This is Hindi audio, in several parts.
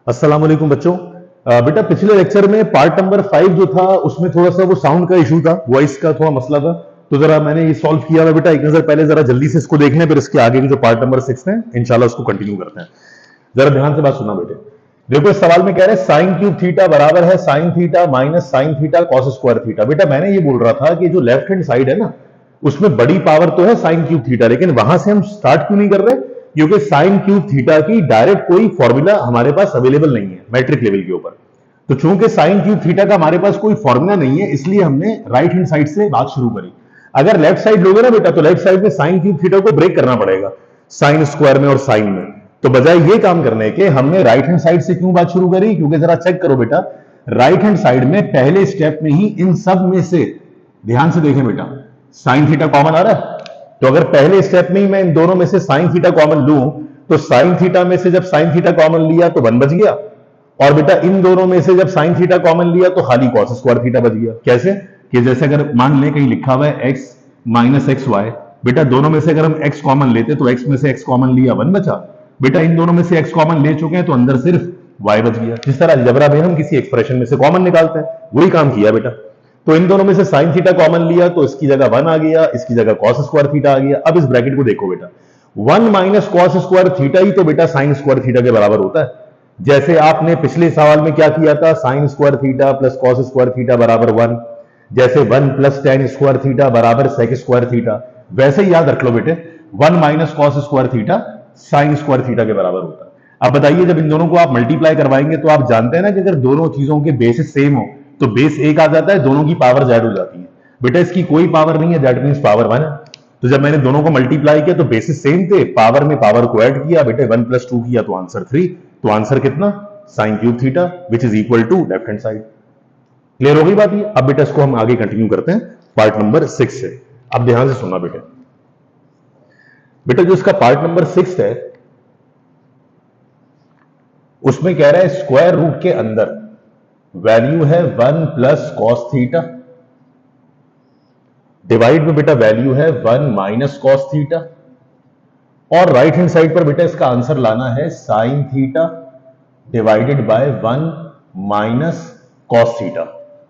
अस्सलाम वालेकुम बच्चों। बेटा पिछले लेक्चर में पार्ट नंबर 5 जो था उसमें थोड़ा सा वो साउंड का इशू था, वॉइस का थोड़ा मसला था। तो जरा मैंने ये सॉल्व किया हुआ बेटा, एक नजर पहले जरा जल्दी से इसको देख लें, फिर इसके आगे की जो पार्ट नंबर 6 है इंशाल्लाह उसको कंटिन्यू करते हैं। जरा ध्यान से बात सुना बेटे। देखो इस सवाल में कह रहे हैं साइन क्यूब थीटा बराबर है sine theta minus sign theta cos square theta. बेटा मैंने ये बोल रहा था कि जो लेफ्ट हैंड साइड है ना उसमें बड़ी पावर तो है साइन क्यूब थीटा, लेकिन वहां से हम स्टार्ट क्यों नहीं कर रहे? क्योंकि साइन क्यूब थीटा की डायरेक्ट कोई फॉर्मूला हमारे पास अवेलेबल नहीं है मैट्रिक लेवल के ऊपर। तो चूंकि साइन क्यूब थीटा का हमारे पास कोई फॉर्मूला नहीं है, इसलिए हमने राइट हैंड साइड से बात शुरू करी। अगर लेफ्ट साइड लोगे ना बेटा तो लेफ्ट साइड में साइन क्यूब थीटा को ब्रेक करना पड़ेगा साइन स्क्वायर में और साइन में। तो बजाय ये काम करने के हमने राइट हैंड साइड से क्यों बात शुरू करी? क्योंकि जरा चेक करो बेटा, राइट हैंड साइड में पहले स्टेप में ही इन सब में से, ध्यान से देखें बेटा, साइन थीटा कॉमन आ रहा है। तो अगर पहले स्टेप में ही मैं इन दोनों में से साइन थीटा कॉमन लूं तो साइन थीटा में से जब साइन थीटा कॉमन लिया तो 1 बच गया, और बेटा इन दोनों में से जब साइन थीटा कॉमन लिया तो खाली कॉस स्क्वायर थीटा बच गया। कैसे? कि जैसे अगर मान लें कहीं लिखा हुआ है x माइनस एक्स वाई, बेटा दोनों में से अगर हम x कॉमन लेते तो x में से x कॉमन लिया 1 बचा। बेटा इन दोनों में से x कॉमन ले चुके हैं तो अंदर सिर्फ y बच गया। जिस तरह अलजेब्रा में हम किसी एक्सप्रेशन में से कॉमन निकालते हैं वही काम किया बेटा। तो इन दोनों में से साइन थीटा कॉमन लिया तो इसकी जगह 1 आ गया, इसकी जगह कॉस स्क्वायर थीटा आ गया। अब इस ब्रैकेट को देखो बेटा, 1 माइनस कॉस स्क्वायर थीटा ही तो बेटा साइन स्क्वायर थीटा के बराबर होता है। जैसे आपने पिछले सवाल में क्या किया था, sign square theta plus cos square theta बराबर 1, जैसे 1 प्लस टेन स्क्वायर थीटा बराबर सेक स्क्वायर थीटा, वैसे ही याद रख लो बेटे 1 minus cos square theta sine square theta के बराबर होता है। अब बताइए जब इन दोनों को आप मल्टीप्लाई करवाएंगे तो आप जानते हैं ना कि अगर दोनों चीजों के बेसिस सेम हो तो बेस 1 आ जाता है, दोनों की पावर जेड हो जाती है। बेटा इसकी कोई पावर नहीं है, दैट मींस पावर 1 है। तो जब मैंने दोनों को मल्टीप्लाई किया तो बेसिस सेम थे, पावर में पावर को ऐड किया बेटे, 1 प्लस 2 किया तो आंसर 3। तो आंसर कितना? Sine cube theta which is equal to left hand side. Clear हो गई बात ये? अब बेटा इसको हम आगे कंटिन्यू करते हैं पार्ट नंबर 6 से। अब ध्यान से सुनना बेटे। बेटा जो इसका पार्ट नंबर 6 है उसमें कह रहा है स्क्वायर रूट के अंदर वैल्यू है 1 प्लस कॉस थीटा, डिवाइड में बेटा वैल्यू है 1 माइनस कॉस थीटा, और राइट हैंड साइड पर बेटा इसका आंसर लाना है sine theta divided by 1 minus cos theta.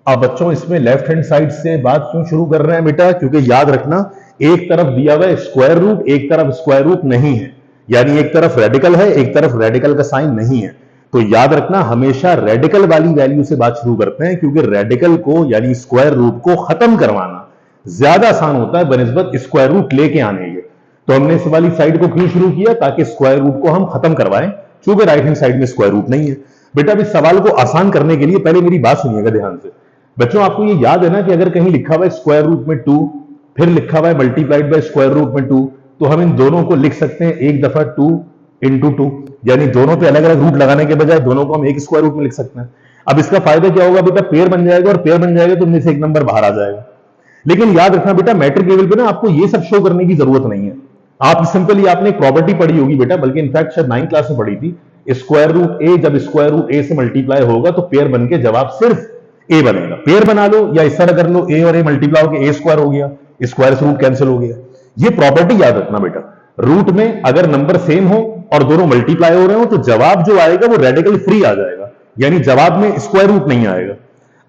अब बच्चों इसमें लेफ्ट हैंड साइड से बात क्यों शुरू कर रहे हैं बेटा? क्योंकि याद रखना एक तरफ दिया हुआ है स्क्वायर रूट, एक तरफ स्क्वायर रूट नहीं है, यानी एक तरफ रेडिकल है एक तरफ रेडिकल का साइन नहीं है। तो याद रखना हमेशा रेडिकल वाली वैल्यू से बात शुरू करते हैं, क्योंकि रेडिकल को यानी स्क्वायर रूट को खत्म करवाना ज्यादा आसान होता है बनिस्बत स्क्वायर रूट लेके आने के। तो हमने इस वाली साइड को क्यों शुरू किया? ताकि स्क्वायर रूट को हम खत्म करवाएं, क्योंकि राइट हैंड साइड में स्क्वायर रूट नहीं है। बेटा अब इस सवाल को आसान करने के लिए पहले मेरी बात सुनिएगा ध्यान से। बच्चों आपको ये याद है ना कि अगर कहीं लिखा हुआ है स्क्वायर रूट में 2 फिर लिखा हुआ है मल्टीप्लाइड बाय स्क्वायर रूट में 2, तो हम इन दोनों को लिख सकते हैं एक दफा 2 इंटू 2, यानी दोनों पे अलग अलग रूट लगाने के बजाय दोनों को हम एक स्क्वायर रूट में लिख सकते हैं। अब इसका फायदा क्या होगा बेटा? पेयर बन जाएगा, और पेयर बन जाएगा तो इनमें से एक नंबर बाहर आ जाएगा। लेकिन याद रखना बेटा मैट्रिक लेवल पे ना आपको ये सब शो करने की जरूरत नहीं है। आप सिंपली आपने एक प्रॉपर्टी पढ़ी होगी बेटा, बल्कि इनफैक्ट शायद 9th क्लास में पढ़ी थी, स्क्वायर रूट ए जब स्क्वायर रूट ए से मल्टीप्लाई होगा तो पेयर बन के जवाब सिर्फ ए बनेगा। पेयर बना लो या इस तरह कर लो, ए और ए मल्टीप्लाई होकर ए स्क्वायर हो गया, स्क्वायर से रूट कैंसिल हो गया। ये प्रॉपर्टी याद रखना बेटा, रूट में अगर नंबर सेम हो और दोनों मल्टीप्लाई हो रहे हो तो जवाब जो आएगा वो रेडिकल फ्री आ जाएगा, यानी जवाब में स्क्वायर रूट नहीं आएगा।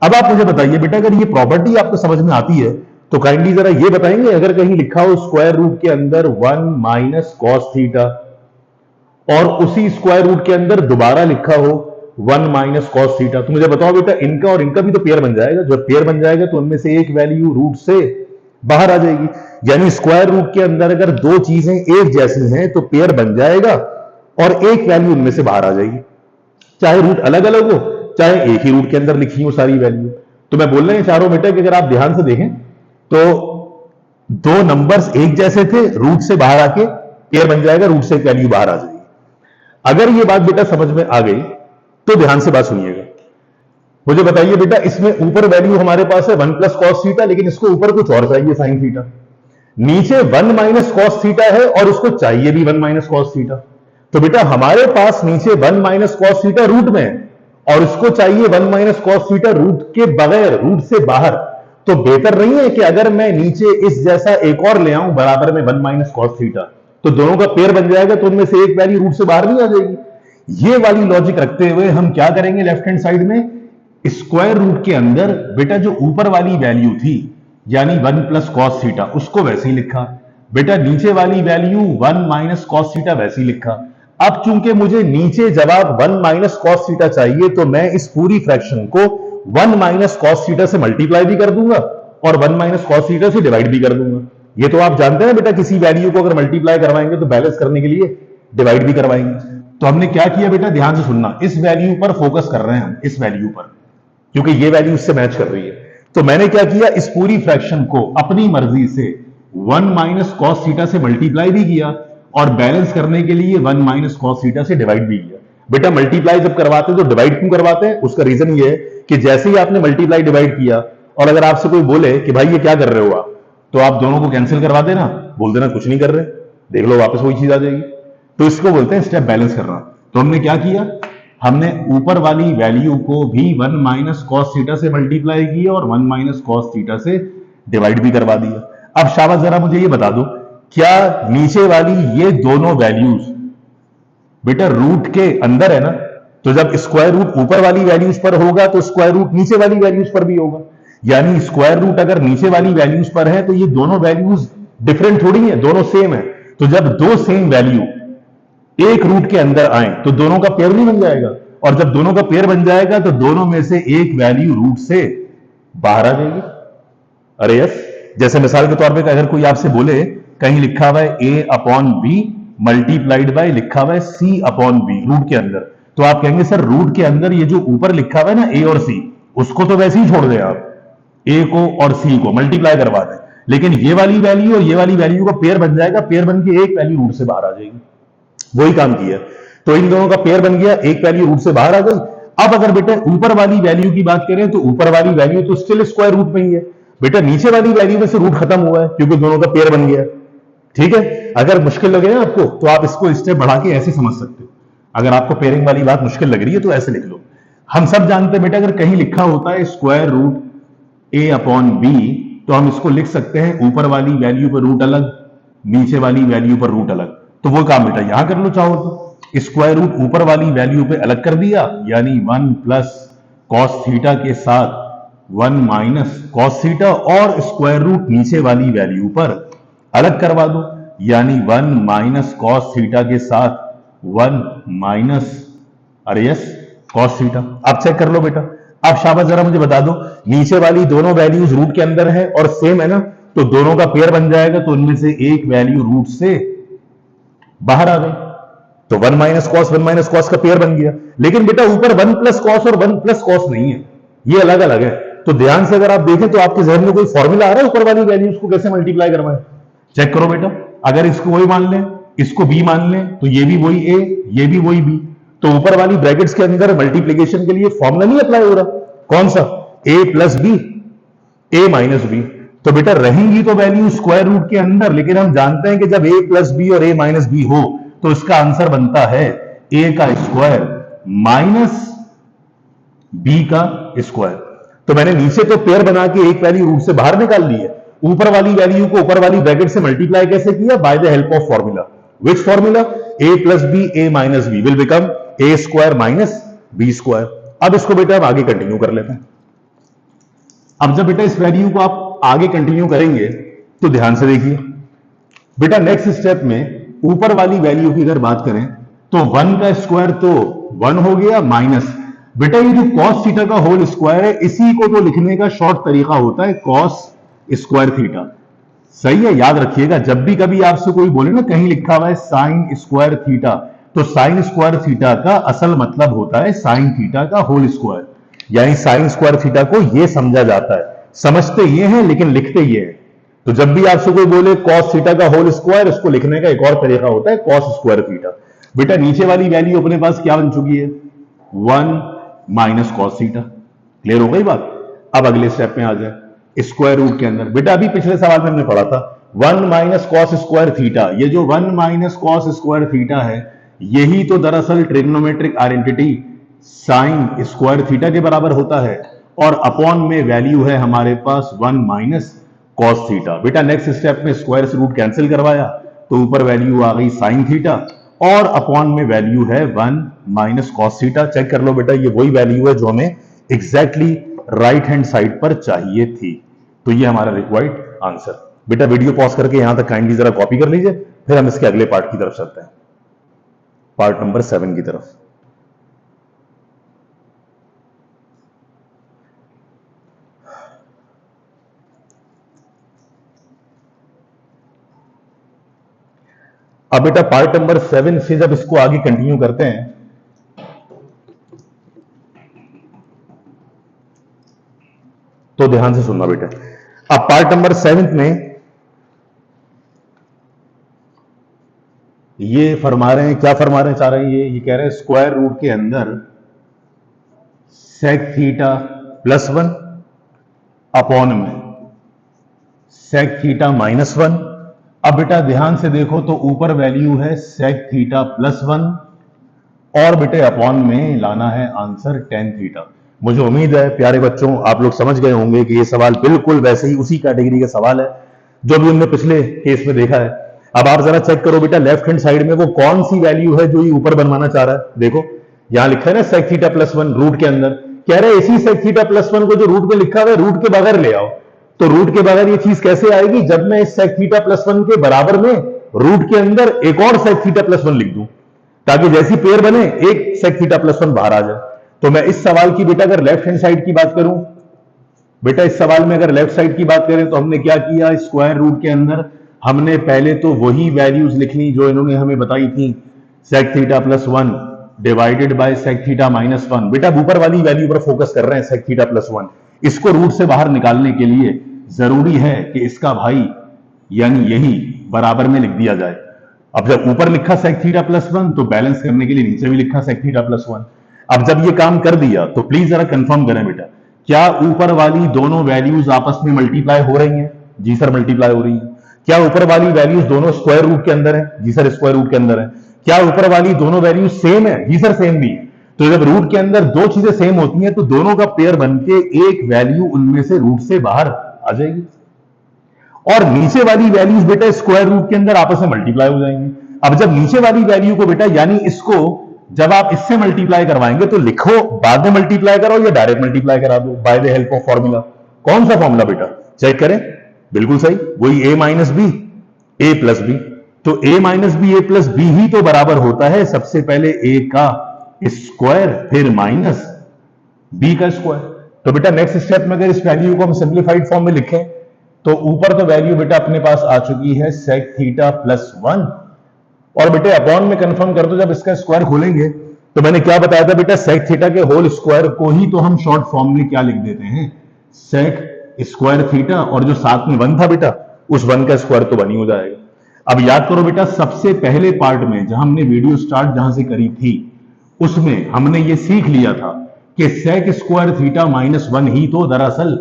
अब आप मुझे बताइए बेटा, अगर ये प्रॉपर्टी आपको समझ में आती है तो काइंडली जरा ये बताएंगे, अगर कहीं लिखा हो स्क्वायर रूट के अंदर 1 माइनस कॉस थीटा और उसी स्क्वायर रूट के अंदर दोबारा लिखा हो 1 माइनस कॉस थीटा, तो मुझे बताओ बेटा इनका और इनका भी तो पेयर बन जाएगा। जब पेयर बन जाएगा तो उनमें से एक वैल्यू रूट से बाहर आ जाएगी, यानी स्क्वायर रूट के अंदर अगर दो चीजें एक जैसी हैं तो पेयर बन जाएगा और एक वैल्यू उनमें से बाहर आ जाएगी, चाहे रूट अलग अलग हो चाहे एक ही रूट के अंदर लिखी हो सारी वैल्यू। तो मैं बोल रहे हैं चारों बेटा कि अगर आप ध्यान से देखें तो दो नंबर्स एक जैसे थे, रूट से बाहर आके पेयर बन जाएगा, रूट से एक वैल्यू बाहर आ जाएगी। अगर ये बात बेटा समझ में आ गई तो ध्यान से बात सुनिएगा। मुझे बताइए बेटा इसमें ऊपर वैल्यू हमारे पास है 1 प्लस कॉस थीटा, लेकिन इसको ऊपर कुछ और चाहिए साइन थीटा। नीचे 1 माइनस कॉस थीटा है और उसको चाहिए भी 1 माइनस कॉस थीटा। तो बेटा हमारे पास नीचे 1 माइनस कॉस थीटा रूट में है और इसको चाहिए 1 माइनस कॉस थीटा रूट के बगैर, रूट से बाहर। तो बेहतर नहीं है कि अगर मैं नीचे इस जैसा एक और ले आऊं बराबर में 1 माइनस कॉस थीटा, तो दोनों का पेयर बन जाएगा तो उनमें से एक वैल्यू रूट से बाहर नहीं आ जाएगी। ये वाली लॉजिक रखते हुए हम क्या करेंगे लेफ्ट हैंड साइड में, स्क्वायर रूट के अंदर बेटा जो ऊपर वाली वैल्यू थी यानी 1 प्लस कॉस थीटा उसको वैसे ही लिखा, बेटा नीचे वाली वैल्यू 1 माइनस कॉस थीटा वैसे ही लिखा। अब चूंकि मुझे नीचे जवाब 1 माइनस कॉस थीटा चाहिए तो मैं इस पूरी फ्रैक्शन को 1 माइनस कॉस थीटा से मल्टीप्लाई भी कर दूंगा और 1 माइनस कॉस थीटा से डिवाइड भी कर दूंगा। ये तो आप जानते हैं बेटा किसी वैल्यू को अगर मल्टीप्लाई करवाएंगे तो बैलेंस करने के लिए डिवाइड भी करवाएंगे। तो हमने क्या किया बेटा, ध्यान से सुनना, इस वैल्यू पर फोकस कर रहे हैं हम, इस वैल्यू पर, क्योंकि ये वैल्यू इससे मैच कर रही है। तो मैंने क्या किया, इस पूरी फ्रैक्शन को अपनी मर्जी से 1 माइनस कॉस थीटा से मल्टीप्लाई भी किया और बैलेंस करने के लिए 1 माइनस कॉस थीटा से डिवाइड भी किया। बेटा मल्टीप्लाई जब करवाते हैं तो डिवाइड क्यों करवाते हैं, उसका रीजन ये है कि जैसे ही आपने मल्टीप्लाई डिवाइड किया और अगर आपसे कोई बोले कि भाई ये क्या कर रहे हो आप, तो आप दोनों को कैंसिल करवा देना, बोल देना कुछ नहीं कर रहे, देख लो वापस वही चीज आ जाएगी। तो इसको बोलते हैं स्टेप बैलेंस करना। तो हमने क्या किया, हमने ऊपर वाली वैल्यू को भी 1 माइनस कॉस थीटा से मल्टीप्लाई किया और 1 माइनस कॉस थीटा से डिवाइड भी करवा दिया। अब शाबाश जरा मुझे ये बता दो, क्या नीचे वाली ये दोनों वैल्यूज बेटा रूट के अंदर है ना, तो जब स्क्वायर रूट ऊपर वाली वैल्यूज पर होगा तो स्क्वायर रूट नीचे वाली वैल्यूज पर भी होगा। यानी स्क्वायर रूट अगर नीचे वाली वैल्यूज पर है तो ये दोनों वैल्यूज डिफरेंट थोड़ी है, दोनों सेम है। तो जब दो सेम वैल्यू एक रूट के अंदर आए तो दोनों का पेयर नहीं बन जाएगा, और जब दोनों का पेयर बन जाएगा तो दोनों में से एक वैल्यू रूट से बाहर आ जाएगी। अरे यस, जैसे मिसाल के तौर पे अगर कोई आपसे बोले कहीं लिखा हुआ है a upon B multiplied by लिखा हुआ है c अपॉन बी रूट के अंदर, तो आप कहेंगे सर रूट के अंदर ये जो ऊपर लिखा हुआ है ना a और c, उसको तो वैसे ही छोड़ दें आप, a को और c को मल्टीप्लाई करवा दें, लेकिन ये वाली वैल्यू और ये वाली वैल्यू का पेयर बन जाएगा, पेयर बन के एक वैल्यू रूट से बाहर आ जाएगी। वही काम किया, तो इन दोनों का पेयर बन गया, एक वैल्यू रूट से बाहर आ गई। अब अगर बेटा ऊपर वाली वैल्यू की बात करें तो ऊपर वाली वैल्यू तो स्टिल स्क्वायर रूट में ही है, बेटा नीचे वाली वैल्यू में से रूट खत्म हुआ है क्योंकि दोनों का पेयर बन गया। ठीक है, अगर मुश्किल लगे ना आपको तो आप इसको स्टेप बढ़ा के ऐसे समझ सकते हो। अगर आपको पेयरिंग वाली बात मुश्किल लग रही है तो ऐसे लिख लो। हम सब जानते हैं बेटा अगर कहीं लिखा होता है स्क्वायर रूट ए अपॉन बी तो हम इसको लिख सकते हैं ऊपर वाली वैल्यू पर रूट अलग, नीचे वाली वैल्यू पर रूट अलग। तो वो काम बेटा यहां कर लो चाहो तो, स्क्वायर रूट ऊपर वाली वैल्यू पे अलग कर दिया यानी 1 प्लस कॉस थीटा के साथ 1 माइनस कॉस थीटा, और स्क्वायर रूट नीचे वाली वैल्यू पर अलग करवा दो यानी 1 माइनस कॉस थीटा के साथ 1 माइनस अरे यस कॉस थीटा। अब चेक कर लो बेटा। अब शाबाश जरा मुझे बता दो, नीचे वाली दोनों वैल्यूज रूट के अंदर है और सेम है ना, तो दोनों का पेयर बन जाएगा, तो उनमें से एक वैल्यू रूट से बाहर आ गई, तो 1 माइनस कॉस का पेयर बन गया। लेकिन बेटा ऊपर 1 प्लस कॉस और 1 प्लस कॉस नहीं है, ये अलग अलग है। तो ध्यान से अगर आप देखें तो आपके जहन में कोई फॉर्मूला आ रहा है ऊपर वाली वैल्यूज को कैसे मल्टीप्लाई करवाएं, चेक करो बेटा। अगर इसको वही मान लें, इसको बी मान लें, तो ये भी वही ए, ये भी वही बी, तो ऊपर वाली ब्रैकेट्स के अंदर मल्टीप्लीकेशन के लिए फॉर्मूला नहीं अप्लाई हो रहा, कौन सा, ए plus B, A minus B. तो बेटा रहेंगी तो वैल्यू स्क्वायर रूट के अंदर, लेकिन हम जानते हैं कि जब ए प्लस बी और ए माइनस बी हो तो इसका आंसर बनता है ए का स्क्वायर माइनस बी का स्क्वायर। तो मैंने नीचे तो पेयर बना के एक वैल्यू रूट से बाहर निकाल ली है, ऊपर वाली वैल्यू को ऊपर वाली ब्रैकेट से मल्टीप्लाई कैसे किया, by the help of formula. Which formula, A plus B A minus B will become A square minus B square. अब इसको बेटा हम आगे कंटिन्यू कर लेते हैं। अब जब बेटा इस वैल्यू को आप आगे कंटिन्यू करेंगे तो ध्यान से देखिए बेटा, नेक्स्ट स्टेप में ऊपर वाली वैल्यू की अगर बात करें तो 1 का स्क्वायर तो 1 हो गया माइनस, बेटा ये जो कॉस थीटा का होल स्क्वायर है इसी को तो लिखने का शॉर्ट तरीका होता है कॉस स्क्वायर थीटा। सही है, याद रखिएगा, जब भी कभी आपसे कोई बोले ना कहीं लिखा हुआ है साइन स्क्वायर थीटा, तो साइन स्क्वायर थीटा का असल मतलब होता है साइन थीटा का होल स्क्वायर, यानी साइन स्क्वायर थीटा को यह समझा जाता है, समझते ये हैं लेकिन लिखते ये हैं। तो जब भी आपसे कोई बोले कॉस थीटा का होल स्क्वायर, इसको लिखने का एक और तरीका होता है कॉस स्क्वायर थीटा। बेटा नीचे वाली वैल्यू अपने पास क्या बन चुकी है, 1 माइनस कॉस थीटा। क्लियर हो गई बात। अब अगले स्टेप में आ जाए स्क्वायर रूट के अंदर। बेटा अभी पिछले सवाल में हमने पढ़ा था 1 माइनस कॉस स्क्वायर थीटा, ये जो 1 माइनस कॉस स्क्वायर थीटा है यही तो दरअसल trigonometric identity sign square theta के बराबर होता है, और अपॉन में वैल्यू है हमारे पास 1 माइनस कॉस थीटा। बेटा नेक्स्ट स्टेप में स्क्वायर से रूट कैंसिल करवाया तो ऊपर वैल्यू आ गई साइन थीटा और अपॉन में वैल्यू है 1 माइनस कॉस थीटा। चेक कर लो बेटा, ये वही वैल्यू है जो हमें एग्जैक्टली राइट हैंड साइड पर चाहिए थी। तो ये हमारा रिक्वायर्ड आंसर। बेटा वीडियो पॉज करके यहां तक काइंडली जरा कॉपी कर लीजिए, फिर हम इसके अगले पार्ट की तरफ चलते हैं, पार्ट नंबर 7 की तरफ। अब बेटा पार्ट नंबर 7 से जब इसको आगे कंटिन्यू करते हैं तो ध्यान से सुनना बेटा। अब पार्ट नंबर 7 में ये फरमा रहे हैं, क्या फरमा रहे हैं, चाह रहे हैं ये कह रहे हैं स्क्वायर रूट के अंदर सेक थीटा प्लस 1 अपॉन में सेक थीटा माइनस 1। अब बेटा ध्यान से देखो तो ऊपर वैल्यू है सेक थीटा प्लस 1 और बेटे अपॉन में लाना है आंसर टेन थीटा। मुझे उम्मीद है प्यारे बच्चों आप लोग समझ गए होंगे कि ये सवाल बिल्कुल वैसे ही उसी कैटेगरी का सवाल है जो भी हमने पिछले केस में देखा है। अब आप जरा चेक करो बेटा लेफ्ट हैंड साइड में वो कौन सी वैल्यू है जो ये ऊपर बनवाना चाह रहा है। देखो यहां लिखा है ना सेक थीटा प्लस 1 रूट के अंदर, कह रहे हैं इसी सेक थीटा प्लस 1 को जो रूट में लिखा हुआ है रूट के बगैर ले आओ। तो रूट के बगैर ये चीज कैसे आएगी, जब मैं इस सेक थीटा प्लस 1 के बराबर में रूट के अंदर एक और सेक थीटा प्लस 1 लिख दूं ताकि जैसी पेयर बने एक सेक थीटा प्लस 1 बाहर आ जाए। तो मैं इस सवाल की बेटा अगर लेफ्ट हैंड साइड की बात करूं, बेटा इस सवाल में अगर लेफ्ट साइड की बात करें तो हमने क्या किया, स्क्वायर रूट के अंदर हमने पहले तो वही वैल्यूज लिख ली जो इन्होंने हमें बताई थी, sec theta plus 1 divided by sec theta minus 1। बेटा ऊपर वाली वैल्यू पर फोकस कर रहे हैं सेक थीटा प्लस 1। इसको रूट से बाहर निकालने के लिए जरूरी है कि इसका भाई यानी यही बराबर में लिख दिया जाए। अब जब ऊपर लिखा सेक थीटा प्लस 1 तो बैलेंस करने के लिए नीचे भी लिखा सेक थीटा प्लस 1। अब जब ये काम कर दिया तो प्लीज जरा कंफर्म करें बेटा, क्या ऊपर वाली दोनों वैल्यूज आपस में मल्टीप्लाई हो रही हैं? जी सर मल्टीप्लाई हो रही हैं। क्या ऊपर वाली वैल्यूज दोनों स्क्वायर रूट के अंदर है? जी सर स्क्वायर रूट के अंदर है। क्या ऊपर वाली दोनों वैल्यूज सेम है? जी सर सेम भी है। तो जब रूट के अंदर दो चीजें सेम होती हैं तो दोनों का पेयर बनके एक वैल्यू उनमें से रूट से बाहर आ जाएगी और नीचे वाली वैल्यूज बेटा स्क्वायर रूट के अंदर आपस में मल्टीप्लाई हो जाएंगी। अब जब नीचे वाली वैल्यू को बेटा यानी इसको जब आप इससे मल्टीप्लाई करवाएंगे तो लिखो बाद में मल्टीप्लाई करो या डायरेक्ट मल्टीप्लाई करा दो bye the help of formula. कौन सा फॉर्मूला बेटा चेक करें, बिल्कुल सही वही a minus B A plus B. तो a minus B A plus B ही तो बराबर होता है सबसे पहले a का स्क्वायर फिर माइनस b का स्क्वायर। तो बेटा नेक्स्ट स्टेप में अगर इस वैल्यू को हम सिंप्लीफाइड फॉर्म में लिखें तो ऊपर तो वैल्यू बेटा अपने पास आ चुकी है सेक थीटा प्लस 1 और बेटे अपॉन में कंफर्म कर दो जब इसका स्क्वायर खोलेंगे तो मैंने क्या बताया था बेटा सेक थीटा के होल स्क्वायर को ही तो हम शॉर्ट फॉर्म में क्या लिख देते हैं सेक स्क्वायर थीटा और जो साथ में 1 था बेटा उस 1 का स्क्वायर तो 1 ही हो जाएगा। अब याद करो बेटा सबसे पहले पार्ट में जहां हमने वीडियो स्टार्ट जहां से करी थी उसमें हमने ये सीख लिया था कि सेक स्क्वायर थीटा माइनस 1 ही तो दरअसल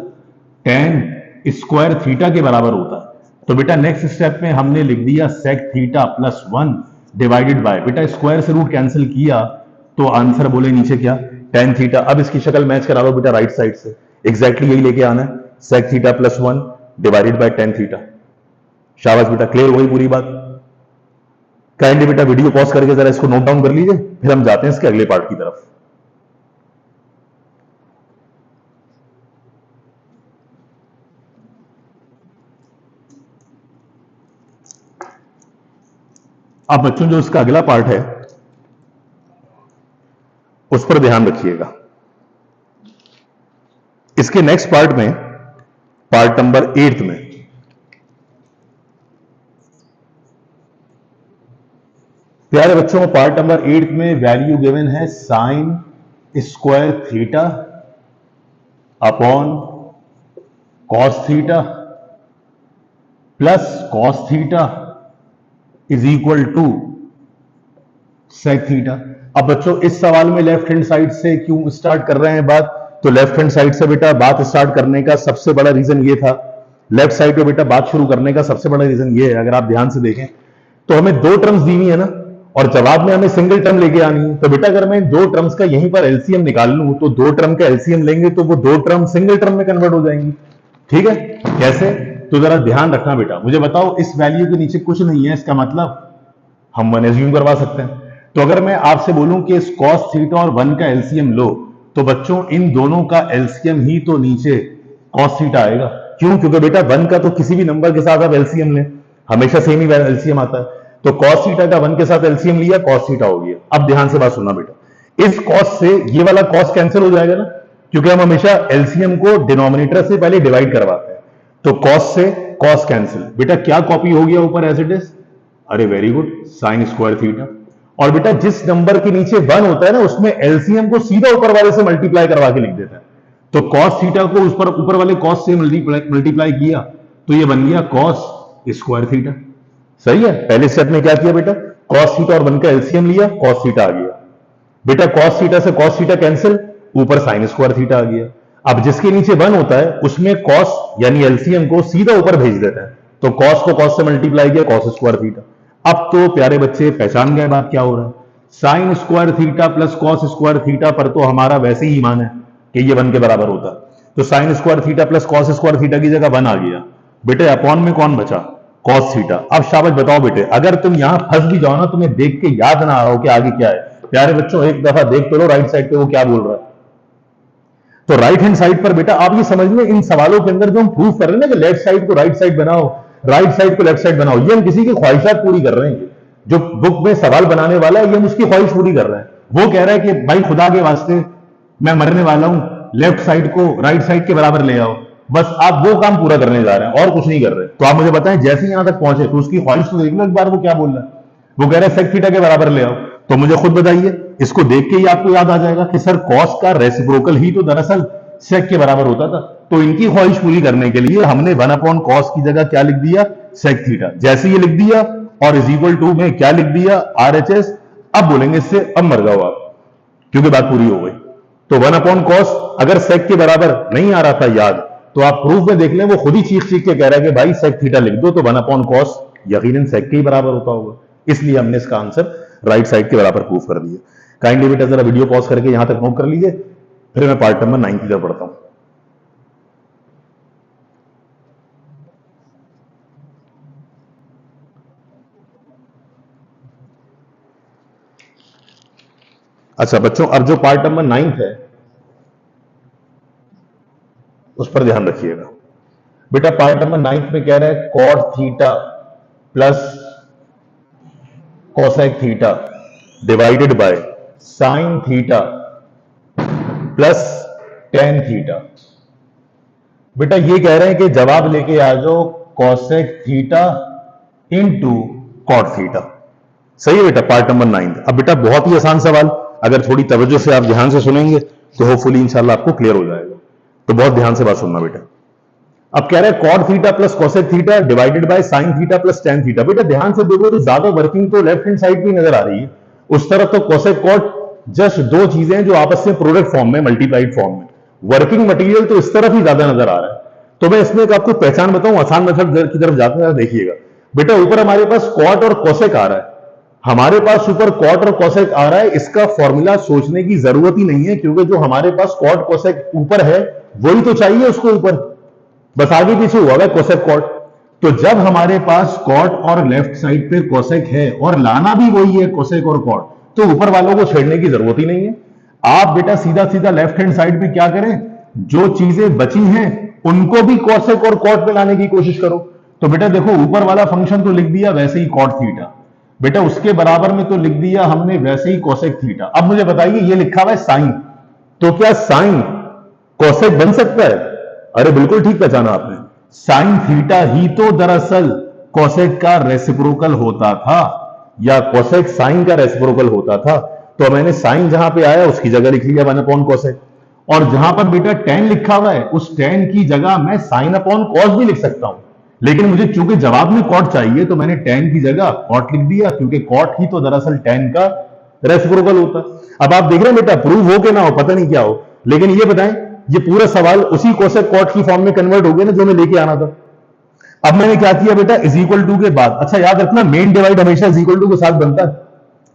टेन स्क्वायर थीटा के बराबर होता है। तो बेटा नेक्स्ट स्टेप में हमने लिख दिया sec theta plus 1 divided by बेटा स्क्वायर से रूट कैंसिल किया तो आंसर बोले नीचे क्या टेन थीटा। अब इसकी शक्ल मैच करा लो बेटा राइट साइड से, एग्जैक्टली यही लेके आना है sec theta plus 1 divided by tan theta. शाबाश बेटा क्लियर हो गई पूरी बात। काइंडली बेटा वीडियो पॉज करके जरा इसको नोट डाउन कर लीजिए फिर हम जाते हैं इसके अगले पार्ट की तरफ। अब बच्चों जो इसका अगला पार्ट है उस पर ध्यान रखिएगा। इसके नेक्स्ट पार्ट में पार्ट नंबर 8 में प्यारे बच्चों पार्ट नंबर 8 में वैल्यू गिवन है sine square theta upon cos theta plus cos theta is equal to sec theta. अब बच्चों इस सवाल में लेफ्ट हैंड साइड से क्यों स्टार्ट कर रहे हैं बात, तो लेफ्ट हैंड साइड से बेटा बात स्टार्ट करने का सबसे बड़ा रीजन ये था, लेफ्ट साइड पे बेटा बात शुरू करने का सबसे बड़ा रीजन ये है, अगर आप ध्यान से देखें तो हमें दो टर्म्स दी हुई है ना और जवाब में हमें सिंगल टर्म लेके आनी है। तो बेटा अगर मैं दो टर्म्स का यहीं पर एलसीएम निकाल लूं तो दो टर्म का एलसीएम लेंगे तो वो दो टर्म सिंगल टर्म में कन्वर्ट हो जाएंगी। ठीक है कैसे, तो जरा ध्यान रखना बेटा। मुझे बताओ इस वैल्यू के नीचे कुछ नहीं है, इसका मतलब हम 1 एज्यूम करवा सकते हैं। तो अगर मैं आपसे बोलूं कि इस cos थीटा और 1 का एलसीएम लो, तो बच्चों इन दोनों का एलसीएम ही तो नीचे cos थीटा आएगा। क्यों? क्योंकि बेटा 1 का तो किसी भी नंबर के साथ आप एलसीएम लें, हमेशा सेम ही एलसीएम आता है। तो cos थीटा का 1 के साथ एलसीएम लिया, cos थीटा हो गया। अब ध्यान से बात सुनना बेटा, इस cos से ये वाला cos कैंसिल हो जाएगा ना, क्योंकि हम हमेशा एलसीएम को डिनोमिनेटर से पहले डिवाइड करवाते हैं। तो cos से cos कैंसिल, बेटा क्या कॉपी हो गया ऊपर एज इट इज? अरे very good, sign square theta. और बेटा जिस नंबर के नीचे 1 होता है ना, उसमें एलसीएम को सीधा ऊपर वाले से मल्टीप्लाई करवा के लिख देता है। तो cos थीटा को उस पर ऊपर वाले cos से मल्टीप्लाई किया, तो ये बन गया cos स्क्वायर थीटा। सही है। पहले स्टेप में क्या किया बेटा, cos थीटा और 1 का एलसीएम लिया, cos थीटा आ गया। बेटा cos थीटा से cos थीटा कैंसिल, ऊपर sin स्क्वायर थीटा आ गया। अब जिसके नीचे 1 होता है उसमें cos यानी एलसीएम को सीधा ऊपर भेज देता है। तो cos को cos से मल्टीप्लाई किया, cos स्क्वायर थीटा। अब तो प्यारे बच्चे पहचान गए बात क्या हो रहा है। Sine square theta plus cos square theta पर तो हमारा वैसे ही ईमान है कि ये 1 के बराबर होता है। तो sign square theta plus cos square theta की जगह 1 आ गया। बेटे अपॉन में कौन बचा? cos theta. अब शाबाश बताओ बेटे, अगर तुम यहां फंस भी जाओ ना, तुम्हें देख के याद ना आ रहा हो कि आगे क्या है, प्यारे बच्चों एक दफा देख तो लो राइट साइड पे वो क्या बोल रहा है। तो राइट हैंड साइड पर बेटा आप ये समझ लो, इन सवालों के अंदर जो हम प्रूव कर रहे हैं ना कि लेफ्ट साइड को राइट साइड बनाओ, राइट साइड को लेफ्ट साइड बनाओ, ये हम किसी की ख्वाहिशात पूरी कर रहे हैं। जो बुक में सवाल बनाने वाला है ये हम उसकी ख्वाहिश पूरी कर रहे हैं। वो कह रहा है कि भाई खुदा के वास्ते मैं मरने वाला हूं, लेफ्ट साइड को राइट साइड के बराबर ले आओ। बस आप वो काम पूरा करने जा रहे हैं और कुछ नहीं कर रहे। तो आप मुझे बताएं, जैसे यहां तक पहुंचे तो उसकी ख्वाहिश तो देख लो एक बार, वो क्या बोल रहा है। वो कह रहा है सेक थीटा के बराबर ले आओ। तो मुझे खुद बताइए, इसको देख के ही आपको याद आ जाएगा कि सर cos का रेसिप्रोकल ही तो दरअसल सेक के बराबर होता था। तो इनकी ख्वाहिश पूरी करने के लिए हमने 1/cos की जगह क्या लिख दिया? Sec theta. जैसे ये लिख दिया और इज इक्वल टू में क्या लिख दिया? RHS। अब बोलेंगे इससे अब मर जाओ आप, क्योंकि बात पूरी हो गई। तो 1/cos अगर सेक के बराबर नहीं आ रहा था याद, तो आप प्रूफ में देख लें, वो खुद ही चीख चीख के कह रहा है कि भाई सेक थीटा लिख दो, तो 1/cos यकीनन सेक के ही बराबर होता होगा। इसलिए हमने इसका आंसर राइट साइड के बराबर प्रूफ कर दिया। काइंडली बेटा जरा वीडियो पॉज करके यहां तक नोट कर लीजिए, फिर मैं पार्ट नंबर 9 की तरफ पढ़ता हूं। अच्छा बच्चों, अब जो पार्ट नंबर 9 है उस पर ध्यान रखिएगा। बेटा पार्ट नंबर 9 में कह रहा है cot theta plus cosec theta divided by sine theta plus tan theta. बेटा ये कह रहे हैं कि जवाब लेके आ जाओ cosec theta into cot theta. सही है बेटा, पार्ट नंबर 9। अब बेटा बहुत ही आसान सवाल, अगर थोड़ी तवज्जो से आप ध्यान से सुनेंगे तो होपफुली इंशाल्लाह आपको क्लियर हो जाएगा। तो बहुत ध्यान से बात सुनना बेटा। अब कह रहे हैं cot theta plus cosec theta divided by sine theta plus tan theta. बेटा ध्यान से देखो तो ज्यादा वर्किंग तो लेफ्ट हैंड साइड पे नजर आ रही है, उस तरफ तो कोसेक कॉट जस्ट दो चीजें जो आपस में प्रोडक्ट फॉर्म में, मल्टीप्लाइड फॉर्म में। वर्किंग मटेरियल तो इस तरफ ही ज्यादा नजर आ रहा है। तो मैं इसमें एक आपको पहचान बताऊं, आसान मेथड की तरफ जाते हैं, देखिएगा बेटा ऊपर हमारे पास कॉट और कोसेक आ रहा है, हमारे पास ऊपर कॉट और कोसेक आ रहा है। इसका फॉर्मूला सोचने की जरूरत ही नहीं है, क्योंकि जो हमारे पास कॉट कोसेक ऊपर है वही तो चाहिए उसको ऊपर, बस आगे पीछे हुआ है कोसेक कॉट। तो जब हमारे पास कॉट और लेफ्ट साइड पे कोसेक है और लाना भी वही है कोसेक और कॉट, तो ऊपर वालों को छेड़ने की जरूरत ही नहीं है। आप बेटा सीधा सीधा लेफ्ट हैंड साइड पे क्या करें, जो चीजें बची हैं उनको भी कोसेक और कॉट पे लाने की कोशिश करो। तो बेटा देखो ऊपर वाला फंक्शन तो लिख दिया वैसे ही कॉट थीटा, बेटा उसके बराबर में तो लिख दिया हमने वैसे ही कोसेक थीटा। अब मुझे बताइए ये लिखा हुआ है साइन, तो क्या साइन कोसेक बन सकता है? अरे बिल्कुल ठीक पहचाना आपने, साइन थीटा ही तो दरअसल कोसेक का रेसिप्रोकल होता था, या कोसेक साइन का रेसिप्रोकल होता था। तो मैंने साइन जहां पे आया उसकी जगह लिख लिया 1 कोसेक, और जहां पर बेटा टेन लिखा हुआ है उस टेन की जगह मैं साइन अपॉन कॉस भी लिख सकता हूं, लेकिन मुझे चूंकि जवाब में कॉट चाहिए तो मैंने टेन की जगह कॉट लिख दिया, क्योंकि कॉट ही तो दरअसल टेन का रेसिप्रोकल होता। अब आप देख रहे हैं बेटा प्रूव हो के ना हो पता नहीं क्या हो, लेकिन ये बताएं ये पूरा सवाल उसी कोसेक कॉट की फॉर्म में कन्वर्ट हो गया ना जो मैं लेके आना था। अब मैंने क्या किया बेटा, इज इक्वल टू के बाद, अच्छा याद रखना मेन डिवाइड हमेशा इज इक्वल टू के साथ बनता है,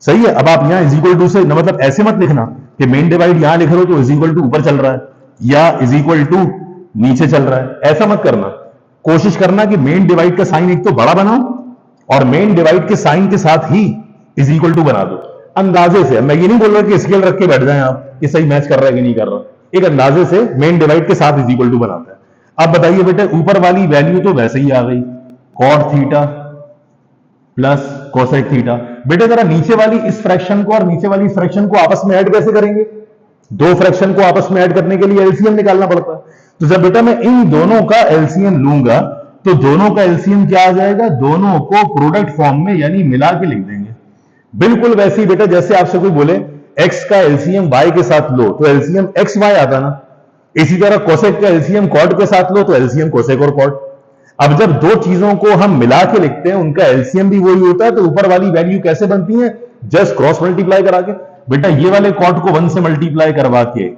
सही है। अब आप यहां इज इक्वल टू से मतलब ऐसे मत लिखना कि मेन डिवाइड यहां लिख रहे हो तो इज इक्वल टू ऊपर चल रहा है या इज इक्वल टू नीचे चल रहा है, ऐसा मत करना। कोशिश करना कि मेन डिवाइड का साइन एक तो बड़ा बनाओ और मेन डिवाइड के साइन के साथ ही इज इक्वल टू बना दो अंदाजे से। मैं ये नहीं बोल रहा कि स्केल रख के बैठ जाएं आप कि सही मैच कर रहा है कि नहीं कर रहा, एक अंदाजे से मेन डिवाइड के साथ इज इक्वल टू बनाता है। अब बताइए बेटा, ऊपर वाली वैल्यू तो वैसे ही आ गई, cot theta plus cosec theta. बेटा जरा नीचे वाली इस फ्रैक्शन को और नीचे वाली इस फ्रैक्शन को आपस में ऐड कैसे करेंगे? दो फ्रैक्शन को आपस में ऐड करने के लिए एलसीएम निकालना पड़ता है। तो जब बेटा मैं इन दोनों का एलसीएम लूंगा तो दोनों का एलसीएम क्या आ जाएगा? दोनों को प्रोडक्ट फॉर्म में यानी मिला के लिख देंगे। बिल्कुल वैसे ही बेटा जैसे आपसे कोई बोले x का एलसीएम y के साथ लो तो एलसीएम एक्स वाई आता ना, इसी तरह कोसेक का एलसीएम कॉट के साथ लो तो एलसीएम कोसेक और कॉट। अब जब दो चीजों को हम मिला के लिखते हैं उनका एलसीएम भी वही होता है, तो ऊपर वाली वैल्यू कैसे बनती है? जस्ट क्रॉस मल्टीप्लाई करा के। बेटा ये वाले कॉट को 1 से मल्टीप्लाई करवा के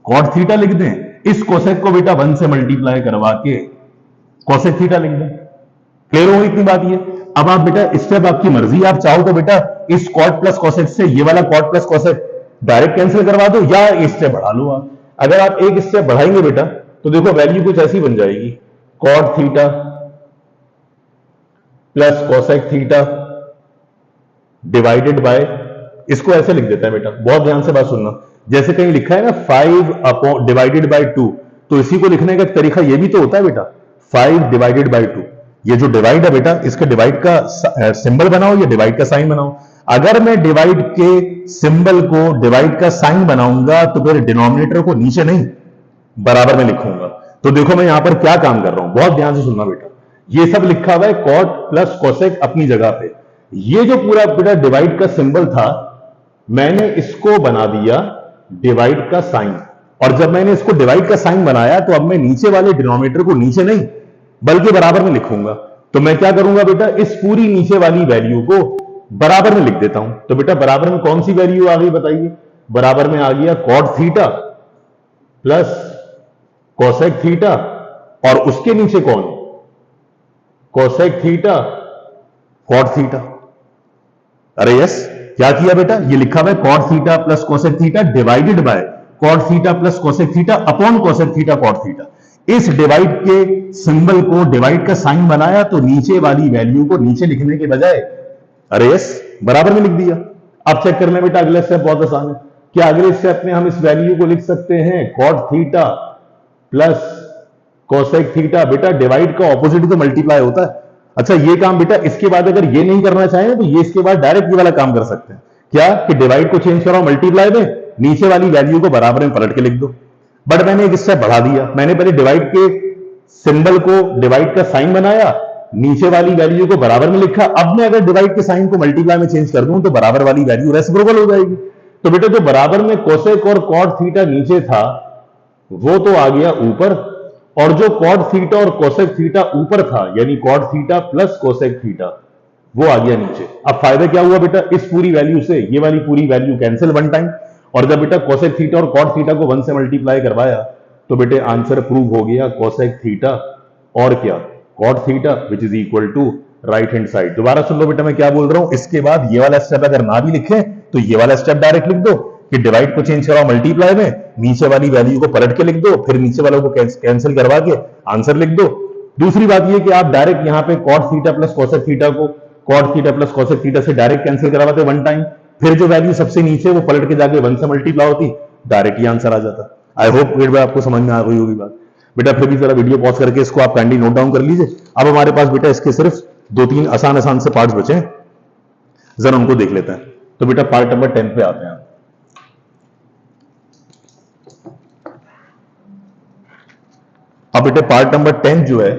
कॉट थीटा लिख दें, इस कोसेक को बेटा 1 से मल्टीप्लाई करवा के कोसेक थीटा लिख दें। क्लियर हो इतनी बात? ये अब आप बेटा स्टेप आपकी मर्जी, आप चाहो तो बेटा इस कॉट प्लस कोसेक से ये वाला cot plus cosec direct cancel करवा दो या एक स्टेप बढ़ा लो आप। अगर आप एक स्टेप बढ़ाएंगे बेटा तो देखो वैल्यू कुछ ऐसी बन जाएगी, cot theta plus cosec theta divided by, इसको ऐसे लिख देता है बेटा, बहुत ध्यान से बात सुनना। जैसे कहीं लिखा है ना 5 अपॉन डिवाइडेड बाय 2, तो इसी को लिखने का तरीका ये भी तो होता है बेटा, 5 डिवाइडेड बाय 2। ये जो डिवाइड है बेटा इसका डिवाइड का सिंबल बनाओ या डिवाइड का साइन बनाओ। अगर मैं डिवाइड के सिंबल को डिवाइड का साइन बनाऊंगा तो फिर डिनोमिनेटर को नीचे नहीं बराबर में लिखूंगा। तो देखो मैं यहां पर क्या काम कर रहा हूं, बहुत ध्यान से सुनना बेटा। ये सब लिखा हुआ है कॉट प्लस कोसेक अपनी जगह पे, ये जो पूरा बेटा डिवाइड का सिंबल था मैंने इसको बना दिया डिवाइड का साइन, और जब मैंने इसको डिवाइड का साइन बनाया तो अब मैं नीचे वाले डिनोमिनेटर को नीचे नहीं बल्कि बराबर में लिखूंगा। तो मैं क्या करूंगा बेटा, इस पूरी नीचे वाली वैल्यू को बराबर में लिख देता हूं। तो बेटा बराबर में कौन सी वैल्यू आ गई बताइए? बराबर में आ गया cot theta plus cosec theta, और उसके नीचे कौन? Cosec theta cot theta. अरे यस, क्या किया बेटा? ये लिखा हुआ है cot theta plus cosec theta divided by cot theta plus cosec theta upon cosec theta cot theta. इस डिवाइड के सिंबल को डिवाइड का साइन बनाया तो नीचे वाली वैल्यू को नीचे लिखने के बजाय अरे यस बराबर में लिख दिया। अब चेक करना बेटा, अगला स्टेप बहुत आसान है। क्या अगले स्टेप में हम इस वैल्यू को लिख सकते हैं cot theta plus cosec theta? बेटा डिवाइड का ऑपोजिट तो मल्टीप्लाई होता है। अच्छा ये काम बेटा इसके बाद अगर ये नहीं करना चाहें तो ये इसके बाद डायरेक्ट ये वाला काम कर सकते हैं, क्या कि डिवाइड को चेंज कराओ मल्टीप्लाई में, नीचे वाली वैल्यू को बराबर में पलट के लिख दो। बट मैंने एक स्टेप बढ़ा दिया, मैंने पहले डिवाइड के सिंबल को डिवाइड का साइन बनाया, नीचे वाली वैल्यू को बराबर में लिखा। अब मैं अगर डिवाइड के साइन को मल्टीप्लाई में चेंज कर दूं तो बराबर वाली वैल्यू रेसिप्रोकल हो जाएगी। तो बेटा जो बराबर में कोसेक और कॉट थीटा नीचे था वो तो आ गया ऊपर, और जो कॉट थीटा और कोसेक थीटा ऊपर था यानी cot theta plus cosec theta वो आ गया नीचे। अब फायदा क्या हुआ बेटा, इस पूरी वैल्यू से ये वाली पूरी वैल्यू कैंसिल वन टाइम, और जब बेटा कोसेक थीटा और कॉट थीटा को 1 से मल्टीप्लाई करवाया तो बेटे आंसर प्रूव हो गया कोसेक थीटा और क्या cot theta which is equal to right hand side. दोबारा सुन लो बेटा मैं क्या बोल रहा हूं, इसके बाद ये वाला स्टेप अगर ना भी लिखे तो ये वाला स्टेप डायरेक्ट लिख दो कि डिवाइड को चेंज कराओ मल्टीप्लाई में, नीचे वाली वैल्यू को पलट के लिख दो, फिर नीचे वालों को कैंसिल करवा के आंसर लिख दो। दूसरी बात ये कि आप डायरेक्ट यहां पे cot theta plus cosec theta को cot theta plus cosec theta से डायरेक्ट कैंसिल करवाते वन टाइम, फिर जो वैल्यू सबसे नीचे वो पलट के जाके 1 से मल्टीप्लाई होती, डायरेक्ट ही आंसर आ जाता। आई होप वेट भाई आपको समझ में आ गई होगी बात। बेटा फिर भी जरा वीडियो पॉज करके इसको आप काइंडली नोट डाउन कर लीजिए। अब हमारे पास बेटा इसके सिर्फ 2-3 आसान से पार्ट्स बचे हैं, जरा उनको देख लेते हैं। तो बेटा पार्ट नंबर 10 पे आते हैं। अब बेटे पार्ट नंबर 10 जो है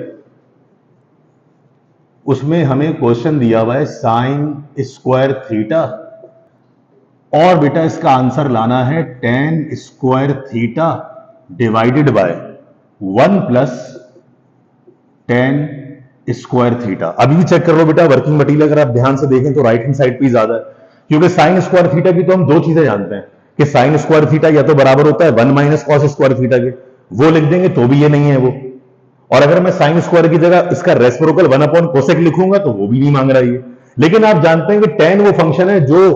उसमें हमें क्वेश्चन दिया हुआ है साइन स्क्वायर थीटा, और बेटा इसका आंसर लाना है ten square theta divided by 1 plus ten square theta. अभी भी चेक कर लो बेटा, वर्किंग मटेरियल अगर आप ध्यान से देखें तो राइट हैंड साइड पे ज्यादा है, क्योंकि साइन स्क्वायर थीटा की तो हम दो चीजें जानते हैं कि साइन स्क्वायर थीटा या तो बराबर होता है 1 माइनस कॉस स्क्वायर थीटा के, वो लिख देंगे तो भी ये नहीं है वो, और अगर मैं साइन स्क्वायर की जगह इसका रेसिप्रोकल 1 अपॉन कोसेक लिखूंगा तो वो भी नहीं मांग रहा है। लेकिन आप जानते हैं कि टेन वो फंक्शन है जो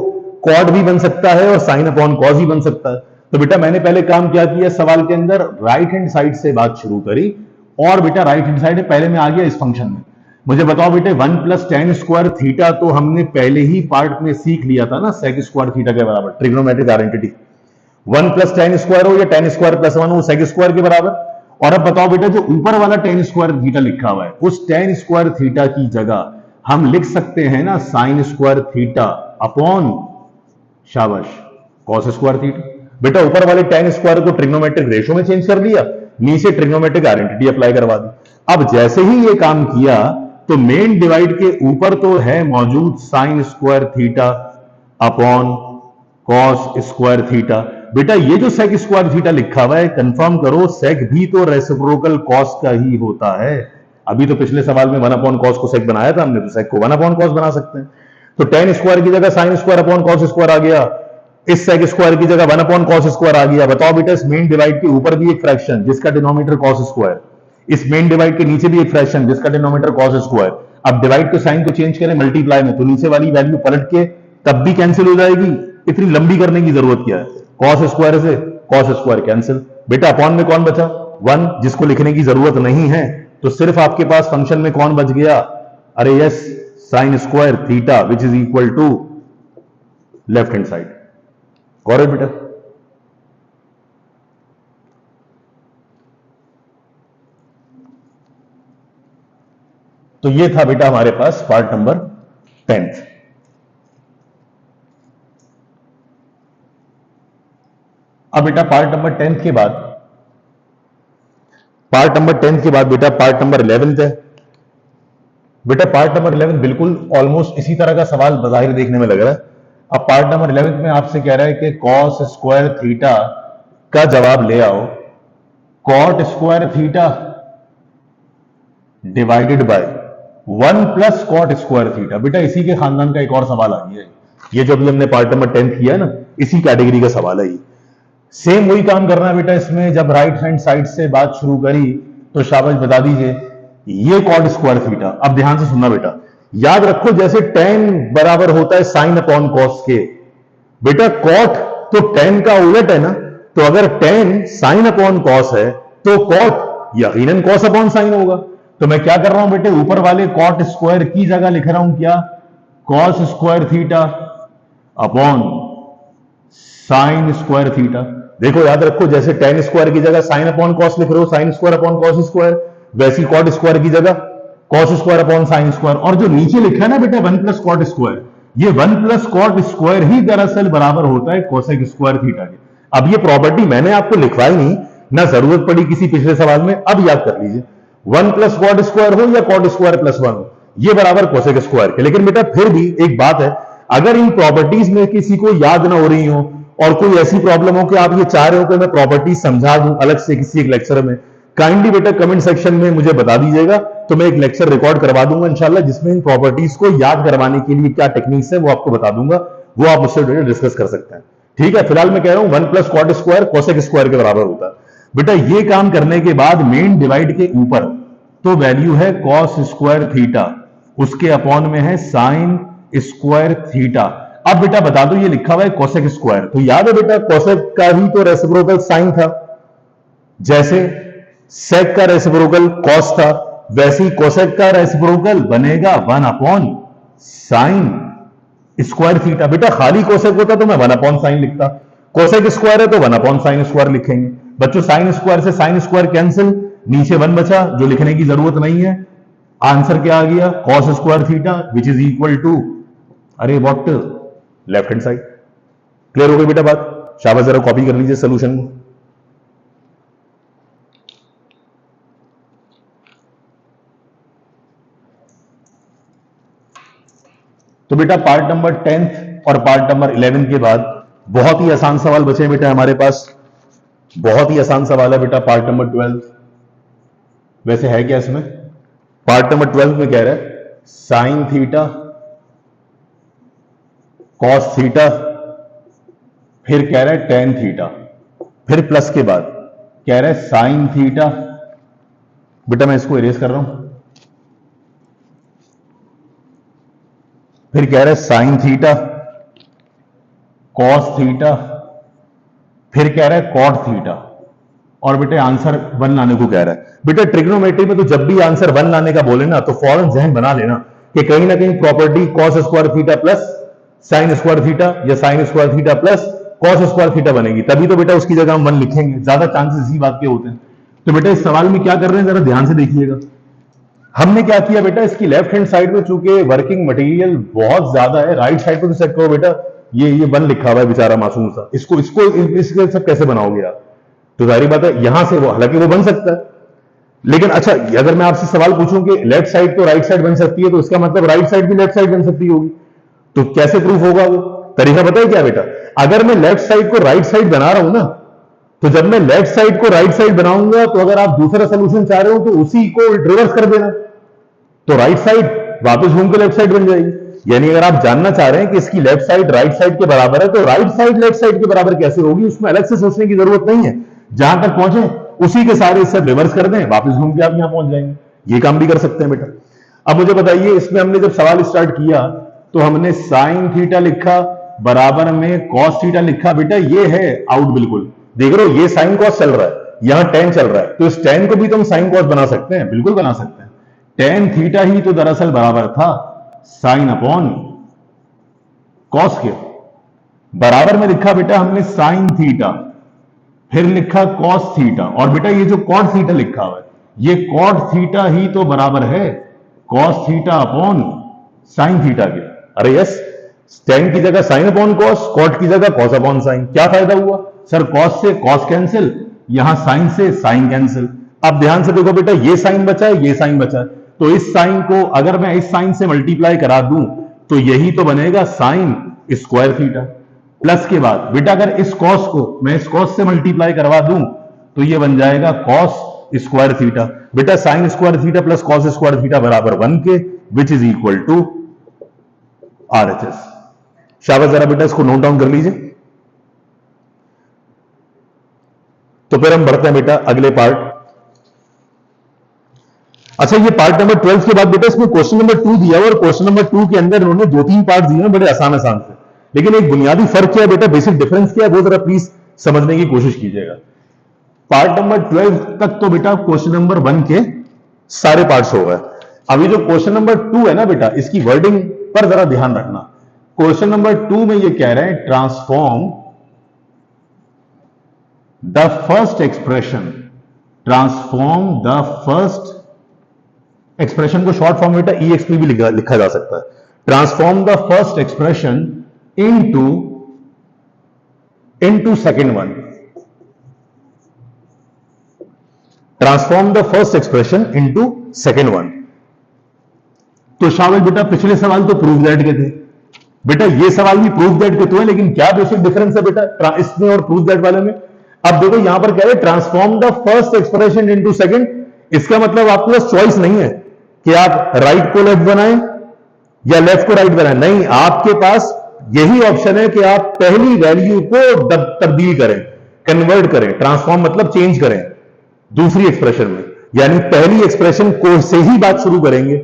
कॉड भी बन सकता है और साइन अपॉन कॉस भी बन सकता है। तो बेटा मैंने पहले काम क्या किया, सवाल के अंदर राइट हैंड साइड से बात शुरू करी, और बेटा राइट हैंड साइड में पहले मैं आ गया इस फंक्शन में। मुझे बताओ बेटे 1 प्लस टेन स्क्वायर थीटा तो हमने पहले ही पार्ट में सीख लिया था ना, सेक स्क्वायर थीटा के बराबर, trigonometric identity. 1 plus ten square हो या टेन स्क्वायर प्लस 1 हो, सेक स्क्वायर के बराबर। और अब बताओ बेटा जो ऊपर वाला टेन स्क्वायर थीटा लिखा हुआ है, उस टेन स्क्वायर थीटा की जगह हम लिख सकते हैं ना साइन स्क्वायर थीटा अपॉन, शाबाश, कॉस स्क्वायर थीटा। बेटा ऊपर वाले टेन स्क्वायर को ट्रिग्नोमेट्रिक रेशो में चेंज कर दिया, नीचे ट्रिग्नोमेट्रिक आइडेंटिटी अप्लाई करवा दी। अब जैसे ही ये काम किया तो मेन डिवाइड के ऊपर तो है मौजूद sign square theta upon cos square theta. बेटा ये जो सेक स्क्वायर थीटा लिखा हुआ है, कंफर्म करो सेक भी तो रेसिप्रोकल कॉस का ही होता है। अभी तो पिछले सवाल में 1 अपॉन कॉस को सेक बनाया था हमने, तो सेक को 1 अपॉन कॉस बना सकते हैं। तो टेन स्क्वायर की जगह sine square upon cos square आ गया, इस सेक स्क्वायर की जगह 1 अपॉन कॉस स्क्वायर आ गया। बताओ बेटा इस मेन डिवाइड के ऊपर भी एक फ्रैक्शन जिसका डिनोमिनेटर कॉस स्क्वायर, इस मेन डिवाइड के नीचे भी एक फ्रैक्शन जिसका डिनोमिनेटर कॉस स्क्वायर। अब डिवाइड के साइन को चेंज करें मल्टीप्लाई में, तो नीचे वाली वैल्यू पलट के तब भी कैंसिल हो जाएगी। इतनी लंबी करने की जरूरत क्या है, कॉस स्क्वायर से कॉस स्क्वायर कैंसिल। बेटा अपॉन में कौन बचा, 1, जिसको लिखने की जरूरत नहीं है। तो सिर्फ आपके पास फंक्शन में कौन बच गया, अरे yes, sine square theta which is equal to left hand side. Got बेटा। तो ये था बेटा हमारे पास पार्ट नंबर 10। अब बेटा पार्ट नंबर 10 के बाद, पार्ट नंबर 10 के बाद बेटा पार्ट नंबर 11 है। बेटा पार्ट नंबर 11 बिल्कुल ऑलमोस्ट इसी तरह का सवाल बजाहिर देखने में लग रहा है। अब पार्ट नंबर 11 में आपसे कह रहा है कि कॉस स्क्वायर थीटा का जवाब ले आओ cot square theta divided by 1 plus cot square theta. बेटा इसी के खानदान का एक और सवाल आ गया है, ये जो अभी हमने पार्ट नंबर 10 किया है ना, इसी कैटेगरी का सवाल है ये। सेम वही काम करना है बेटा इसमें, जब राइट हैंड साइड से बात शुरू करी तो शाबाश बता दीजिए ये कॉट स्क्वायर थीटा। अब ध्यान से सुनना बेटा, याद रखो जैसे टेन बराबर होता है साइन अपॉन कॉस के, बेटा कॉट तो टेन का उलट है ना, तो अगर टेन साइन अपॉन कॉस है तो कॉट यकीनन कॉस अपॉन साइन होगा। तो मैं क्या कर रहा हूं बेटे, ऊपर वाले कॉट स्क्वायर की जगह लिख रहा हूं क्या, cos square theta upon sign square theta. देखो याद रखो जैसे टेन स्क्वायर की जगह साइन अपॉन कॉस लिख रहे हो, sign square upon cos square, वैसी कॉट स्क्वायर की जगह cos square upon sine square. और जो नीचे लिखा है ना बेटा 1 प्लस कॉट स्क्वायर, ये 1 प्लस कॉट स्क्वायर ही दरअसल बराबर होता है कोसेक स्क्वायर थीटा के। अब ये प्रॉपर्टी मैंने आपको लिखवाई नहीं ना, जरूरत पड़ी किसी पिछले सवाल में, अब याद कर लीजिए 1 प्लस कॉट स्क्वायर हो या कॉट स्क्वायर प्लस 1 हो, ये बराबर कोसेक स्क्वायर के। लेकिन बेटा फिर भी एक बात है, अगर इन प्रॉपर्टीज में किसी को याद ना हो रही हो और कोई ऐसी प्रॉब्लम हो कि आप ये चाह रहे हो कि मैं प्रॉपर्टीज समझा दूं अलग से किसी एक लेक्चर में, काइंडली बेटा कमेंट सेक्शन में मुझे बता दीजिएगा, तो मैं एक लेक्चर रिकॉर्ड करवा दूंगा इंशाल्लाह, जिसमें इन प्रॉपर्टीज को याद करवाने के लिए क्या टेक्निक्स है वो आपको बता दूंगा, वो आप मुझसे डिस्कस कर सकते हैं। ठीक है, फिलहाल मैं कह रहा हूं 1 plus cot square cosec square के बराबर होता है। बेटा ये काम करने के बाद मेन डिवाइड के ऊपर तो वैल्यू है कॉस स्क्वायर थीटा, उसके अपॉन में है साइन स्क्वायर थीटा। अब बेटा बता दो ये लिखा हुआ है कोसेक स्क्वायर, तो याद है बेटा कोसेक का ही तो रेसिप्रोकल साइन था, जैसे सेक का रेसिप्रोकल कॉस था, वैसे ही कोसेक का रेसिप्रोकल बनेगा 1 अपॉन साइन स्क्वायर थीटा। बेटा खाली कोसेक होता तो मैं 1 अपॉन साइन लिखता, कोसेक स्क्वायर है तो 1 अपॉन साइन स्क्वायर लिखेंगे। बच्चों साइन स्क्वायर से साइन स्क्वायर कैंसिल, नीचे 1 बचा जो लिखने की जरूरत नहीं है। आंसर क्या आ गया, cos square theta which is equal to, अरे what, left hand side. Clear हो गई बेटा बात, शाबाश, जरा कॉपी कर लीजिए सोल्यूशन को। तो बेटा पार्ट नंबर 10 और पार्ट नंबर 11 के बाद बहुत ही आसान सवाल बचे हैं बेटा हमारे पास, बहुत ही आसान सवाल है बेटा पार्ट नंबर 12। वैसे है क्या इसमें, पार्ट नंबर 12 में कह रहा है साइन थीटा कॉस थीटा, फिर कह रहा है टेन थीटा, फिर प्लस के बाद कह रहा है साइन थीटा। बेटा मैं इसको इरेज कर रहा हूं, फिर कह रहा है साइन थीटा कॉस थीटा, फिर कह रहा है कॉट थीटा, और बेटा आंसर 1 लाने को कह रहा है। बेटा ट्रिग्नोमेट्री में तो जब भी आंसर 1 लाने का बोले ना तो फौरन जहन बना लेना कि कहीं ना कहीं property cos square theta plus sine square theta या sine square theta plus cos square theta बनेगी, तभी तो बेटा उसकी जगह हम 1 लिखेंगे, ज्यादा चांसेस इसी बात के होते हैं। तो बेटा इस सवाल में क्या कर रहे हैं जरा ध्यान से देखिएगा। हमने क्या किया बेटा, इसकी लेफ्ट हैंड साइड में चूंकि वर्किंग मटेरियल बहुत ज्यादा है, राइट साइड पे तो सेट करो बेटा, ये 1 लिखा हुआ है बेचारा मासूम सा, इसको इसको इसके सब कैसे बनाओगे आप? तो जाहिर बात है यहां से वो, हालांकि वो बन सकता है, लेकिन अच्छा अगर मैं आपसे सवाल पूछूं कि लेफ्ट साइड तो राइट साइड बन सकती है, तो इसका मतलब राइट साइड भी लेफ्ट साइड बन सकती होगी, तो कैसे प्रूफ होगा? वो तरीका पता है क्या बेटा, अगर मैं लेफ्ट साइड को राइट साइड बना रहा हूं ना, तो जब मैं लेफ्ट साइड को राइट साइड बनाऊंगा तो अगर आप दूसरा सोल्यूशन चाह रहे हो तो उसी को रिवर्स कर देना, तो राइट साइड वापस घूम के लेफ्ट साइड बन जाएगी। यानी अगर आप जानना चाह रहे हैं कि इसकी लेफ्ट साइड राइट साइड के बराबर है, तो राइट साइड लेफ्ट साइड के बराबर कैसे होगी, उसमें अलग से सोचने की जरूरत नहीं है, जहां तक पहुंचे उसी के सारे स्टेप रिवर्स कर दें, वापस घूम के आप यहां पहुंच जाएंगे। ये काम भी कर सकते हैं बेटा। अब मुझे बताइए, इसमें हमने जब सवाल स्टार्ट किया तो हमने साइन थीटा लिखा, बराबर में कॉस थीटा लिखा। बेटा ये है आउट, बिल्कुल देख रहे हो, ये साइन कॉस चल रहा है, यहां टेन चल रहा है, तो इस टेन को भी तो हम साइन कॉस बना सकते हैं, बिल्कुल बना सकते हैं। टेन थीटा ही तो दरअसल बराबर था साइन अपॉन कॉस के। बराबर में लिखा बेटा हमने साइन थीटा, फिर लिखा कॉस थीटा, और बेटा ये जो कॉट थीटा लिखा हुआ है, ये कॉट थीटा ही तो बराबर है cos theta upon sine theta के। अरे यस, टेन की जगह साइन अपॉन कॉस, कॉट की जगह कॉस अपॉन साइन। क्या फायदा हुआ सर, कॉस से कॉस कैंसिल, यहां साइन से साइन कैंसिल। अब ध्यान से देखो बेटा, ये साइन बचा है, ये साइन बचा है, तो इस साइन को अगर मैं इस साइन से मल्टीप्लाई करा दूं तो यही तो बनेगा साइन स्क्वायर थीटा। प्लस के बाद बेटा अगर इस कॉस को मैं इस कॉस से मल्टीप्लाई करवा दूं तो ये बन जाएगा कॉस स्क्वायर थीटा। बेटा sine square theta plus cos square theta बराबर 1 के, which is equal to RHS। शाबाश, जरा बेटा इसको नोट डाउन कर लीजिए। तो फिर हम बढ़ते हैं बेटा अगले पार्ट। अच्छा, ये पार्ट नंबर 12 के बाद बेटा इसमें क्वेश्चन नंबर 2 दिया हुआ, और क्वेश्चन नंबर 2 के अंदर उन्होंने 2-3 पार्ट दिए हैं बड़े आसान आसान से, लेकिन एक बुनियादी फर्क क्या है बेटा, बेसिक डिफरेंस क्या है, वो जरा प्लीज समझने की कोशिश कीजिएगा। पार्ट नंबर 12 तक तो बेटा क्वेश्चन नंबर 1 के सारे पार्ट्स हो गए। अभी जो क्वेश्चन नंबर 2 है ना बेटा, इसकी वर्डिंग पर जरा ध्यान रखना। क्वेश्चन नंबर 2 में ये कह रहे हैं transform the first expression, transform the first expression को शॉर्ट फॉर्म बेटा EXP भी लिखा जा सकता है। Transform the first expression into second one, transform the first expression into second one. तो शामिल बेटा पिछले सवाल तो प्रूव दैट के थे, बेटा ये सवाल भी प्रूव दैट के तो है, लेकिन क्या बेसिक डिफरेंस है बेटा इसमें और प्रूव दैट वाले में? अब देखो यहां पर कह रहे transform the first expression into second, इसका मतलब आपके पास चॉइस नहीं है कि आप राइट को लेफ्ट बनाएं या लेफ्ट को राइट बनाएं, नहीं, आपके पास यही ऑप्शन है कि आप पहली वैल्यू को तब्दील करें, कन्वर्ट करें। ट्रांसफॉर्म मतलब चेंज करें दूसरी एक्सप्रेशन में, यानी पहली एक्सप्रेशन को से ही बात शुरू करेंगे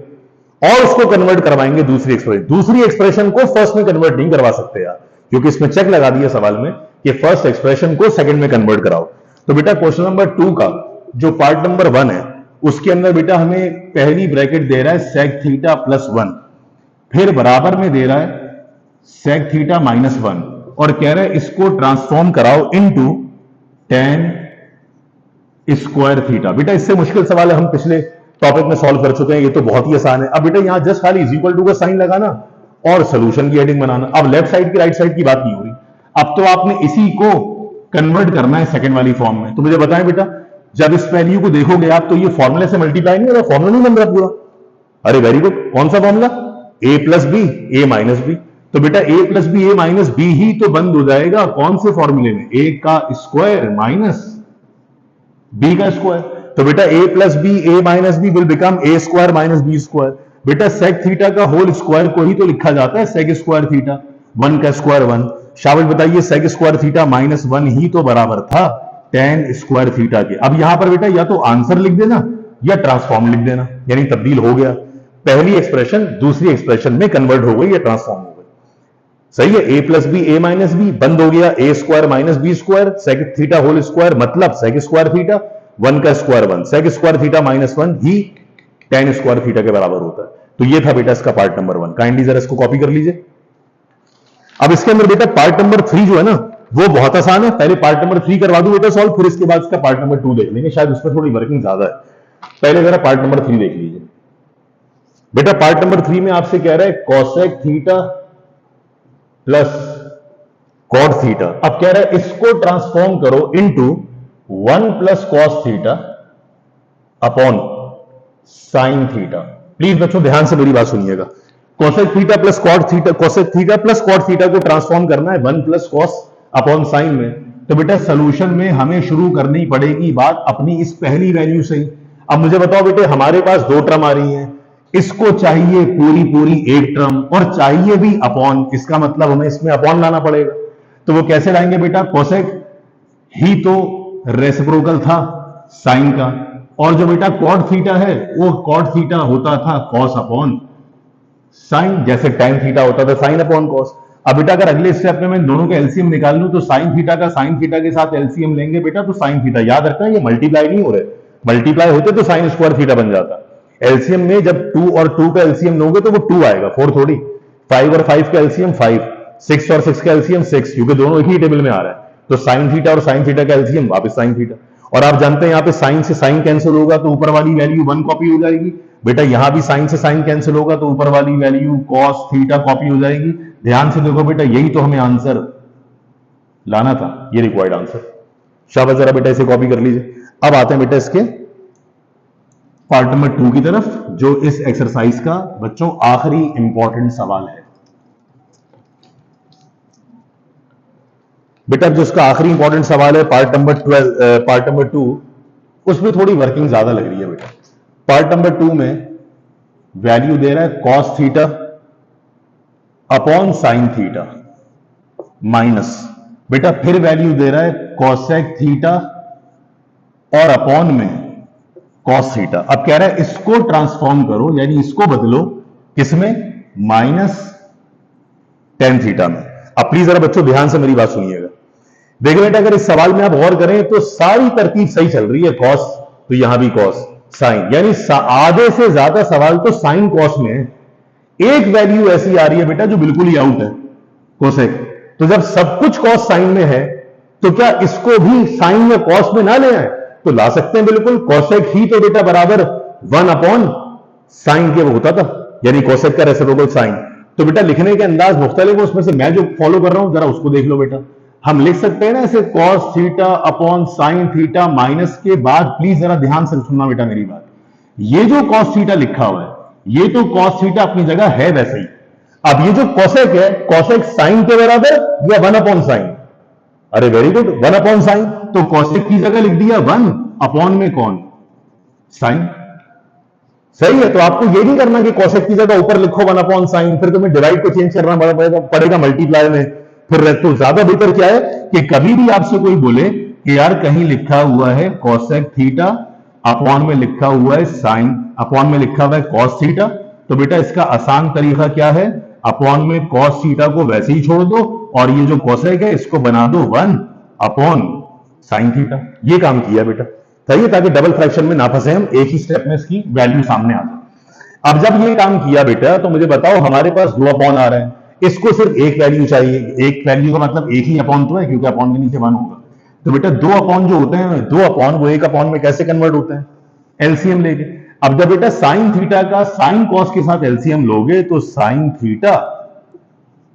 और उसको कन्वर्ट करवाएंगे दूसरी एक्सप्रेशन। दूसरी एक्सप्रेशन को फर्स्ट में कन्वर्ट नहीं करवा सकते आप, क्योंकि इसमें चेक लगा दिया सवाल में कि फर्स्ट एक्सप्रेशन को सेकंड में कन्वर्ट कराओ। तो बेटा क्वेश्चन नंबर 2 का जो पार्ट नंबर 1 है उसके अंदर बेटा हमें पहली ब्रैकेट दे रहा है सेक थीटा प्लस 1, फिर बराबर में दे रहा है सेक थीटा माइनस 1, और कह रहा है इसको ट्रांसफॉर्म कराओ इनटू टेन स्क्वायर थीटा। बेटा इससे मुश्किल सवाल है, हम पिछले टॉपिक में सॉल्व कर चुके हैं, ये तो बहुत ही आसान है। अब बेटा यहां जस्ट खाली इज इक्वल टू का साइन लगाना और सोल्यूशन की हेडिंग बनाना। अब लेफ्ट साइड की राइट साइड की बात नहीं हो रही, अब तो आपने इसी को कन्वर्ट करना है सेकंड वाली फॉर्म में। तो मुझे बताएं बेटा, जब इस वैल्यू को देखोगे आप तो ये फॉर्मूले से मल्टीप्लाई नहीं हो रहा, फॉर्मूला नहीं बन रहा पूरा। अरे वेरी गुड, कौन सा formula? a plus B A minus B. तो बेटा a plus B A minus B ही तो बंद हो जाएगा कौन से फॉर्मूले में? a का स्क्वायर माइनस b का स्क्वायर। तो बेटा a plus B A minus B will become a square minus B square. बेटा सेक थीटा का होल स्क्वायर को ही तो लिखा जाता है सेक स्क्वायर थीटा, 1 का स्क्वायर 1। शाबाश बताइए, सेक स्क्वायर थीटा माइनस 1 ही तो बराबर था टेन स्क्वायर थीटा के। अब यहां पर बेटा या तो आंसर लिख देना या ट्रांसफॉर्म लिख देना, यानी तब्दील हो गया, पहली एक्सप्रेशन दूसरी एक्सप्रेशन में कन्वर्ट हो गई या ट्रांसफॉर्म हो गई। सही है, a plus B A minus B बंद हो गया, a square minus B square sec theta whole square मतलब सेक स्क्वायर थीटा, 1 का square 1, sec square theta minus 1 ही tan स्क्वायर थीटा के बराबर होता है। तो ये था बेटा इसका पार्ट नंबर 1। काइंडली जरा इसको कॉपी कर लीजिए। अब इसके अंदर बेटा पार्ट नंबर 3 जो है ना वो बहुत आसान है, पहले पार्ट नंबर 3 करवा दूं बेटा सॉल्व, फिर इसके बाद इसका पार्ट नंबर 2 देख लेंगे, शायद उसमें थोड़ी वर्किंग ज्यादा है। पहले जरा पार्ट नंबर 3 देख लीजिए। बेटा पार्ट नंबर 3 में आपसे कह रहा है cosec theta plus cot theta. अब कह रहा है इसको ट्रांसफॉर्म करो इनटू 1 प्लस cos theta upon sine theta. Please बच्चों ध्यान से मेरी बात सुनिएगा। Cosec theta plus cot theta, cosec theta plus cot theta को ट्रांसफॉर्म करना है 1 प्लस कॉस अपॉन साइन में। तो बेटा सोल्यूशन में हमें शुरू करनी पड़ेगी बात अपनी इस पहली वैल्यू से ही। अब मुझे बताओ बेटे हमारे पास 2 टर्म आ रही हैं, इसको चाहिए पूरी पूरी एक टर्म और चाहिए भी अपॉन, इसका मतलब हमें इसमें अपॉन लाना पड़ेगा। तो वो कैसे लाएंगे बेटा, कोसेक ही तो रेसिप्रोकल था साइन का, और जो बेटा कॉट थीटा है वो कॉट थीटा होता था कॉस अपॉन साइन, जैसे tan थीटा होता था साइन अपॉन कॉस। अब बेटा अगर अगले स्टेप में मैं दोनों का एलसीएम निकाल लूं तो साइन थीटा का साइन थीटा के साथ एलसीएम लेंगे बेटा तो साइन थीटा, याद रखना ये मल्टीप्लाई नहीं हो रहे, मल्टीप्लाई होते तो साइन स्क्वायर थीटा बन जाता। एलसीएम में जब 2 और 2 का एलसीएम लोगे तो वो 2 आएगा, 4 थोड़ी। 5 और 5 का एलसीएम 5, 6 और 6 का एलसीएम 6, क्योंकि दोनों एक ही टेबल में आ रहा है। तो साइन थीटा और साइन थीटा का एलसीएम वापस साइन थीटा। और आप जानते हैं यहाँ पे साइन से साइन कैंसिल होगा तो ऊपर वाली वैल्यू 1 कॉपी हो जाएगी। बेटा यहां भी साइन से साइन कैंसिल होगा तो ऊपर वाली वैल्यू कॉस थीटा कॉपी हो जाएगी। ध्यान से देखो बेटा यही तो हमें आंसर लाना था, ये रिक्वायर्ड आंसर। शाबाश, जरा बेटा इसे कॉपी कर लीजिए। अब आते हैं बेटा इसके पार्ट नंबर 2 की तरफ, जो इस एक्सरसाइज का बच्चों आखिरी इंपॉर्टेंट सवाल है। बेटा जो इसका आखिरी इंपॉर्टेंट सवाल है पार्ट नंबर 2, उसमें थोड़ी वर्किंग ज्यादा लग रही है बेटा। पार्ट नंबर 2 में वैल्यू दे रहा है cos theta upon sine theta minus, बेटा फिर वैल्यू दे रहा है कॉसेक थीटा और अपॉन में कॉस थीटा। अब कह रहा है इसको ट्रांसफॉर्म करो, यानी इसको बदलो किसमें, माइनस tan थीटा में। अब प्लीज जरा बच्चों ध्यान से मेरी बात सुनिएगा। देखिए बेटा अगर इस सवाल में आप गौर करें तो सारी तरकीब सही चल रही है, कॉस तो यहां भी कॉस साइन, यानी आधे से ज्यादा सवाल तो साइन कॉस में है। एक वैल्यू ऐसी आ रही है बेटा जो बिल्कुल ही आउट है, कोसेक। तो जब सब कुछ कॉस साइन में है तो क्या इसको भी साइन में कॉस में ना ले आए, तो ला सकते हैं बिल्कुल। कोसेक ही तो बेटा बराबर 1 अपॉन साइन के होता था, यानी कोसेक का रेसिप्रोकल साइन। तो बेटा लिखने के अंदाज मुख्तलिफ है, उसमें से मैं जो फॉलो कर रहा हूं जरा उसको देख लो बेटा। हम लिख सकते हैं ना ऐसे cos theta upon sine theta minus के बाद, प्लीज जरा ध्यान से सुनना बेटा मेरी बात, ये जो कॉस थीटा लिखा हुआ है ये तो कॉस थीटा अपनी जगह है वैसे ही। अब ये जो कोसेक है, कोसेक साइन के बराबर या 1 अपॉन साइन, अरे वेरी गुड 1 अपॉन साइन, तो कोसेक की जगह लिख दिया 1 अपॉन में कौन, साइन। सही है, तो आपको ये नहीं करना कि कोसेक की जगह ऊपर लिखो 1 अपॉन साइन, फिर तुम्हें डिवाइड को चेंज करना पड़ेगा मल्टीप्लाई में, फिर तो ज्यादा बेहतर क्या है कि कभी भी आपसे कोई बोले कि यार कहीं लिखा हुआ है कोसेक थीटा अपॉन में लिखा हुआ है साइन, अपॉन में लिखा हुआ है कॉस थीटा, तो बेटा इसका आसान तरीका क्या है, अपॉन में कॉस थीटा को वैसे ही छोड़ दो और ये जो कोसेक है इसको बना दो 1 अपॉन साइन थीटा। ये काम किया बेटा, सही है, ताकि डबल फ्रैक्शन में ना फंसे हम, एक ही स्टेप में इसकी वैल्यू सामने आ जाए। अब जब ये काम किया बेटा तो मुझे बताओ हमारे पास 2 अपॉन आ रहे हैं, इसको सिर्फ एक वैल्यू चाहिए, एक वैल्यू का मतलब एक ही अपॉन तो है क्योंकि अपॉन के नीचे 1 होगा। तो बेटा 2 अपॉन जो होते हैं 2 अपॉन वो 1 अपॉन में कैसे कन्वर्ट होते हैं, एलसीएम लेके। अब जब बेटा साइन थीटा का साइन कॉस के साथ एलसीएम लोगे तो साइन थीटा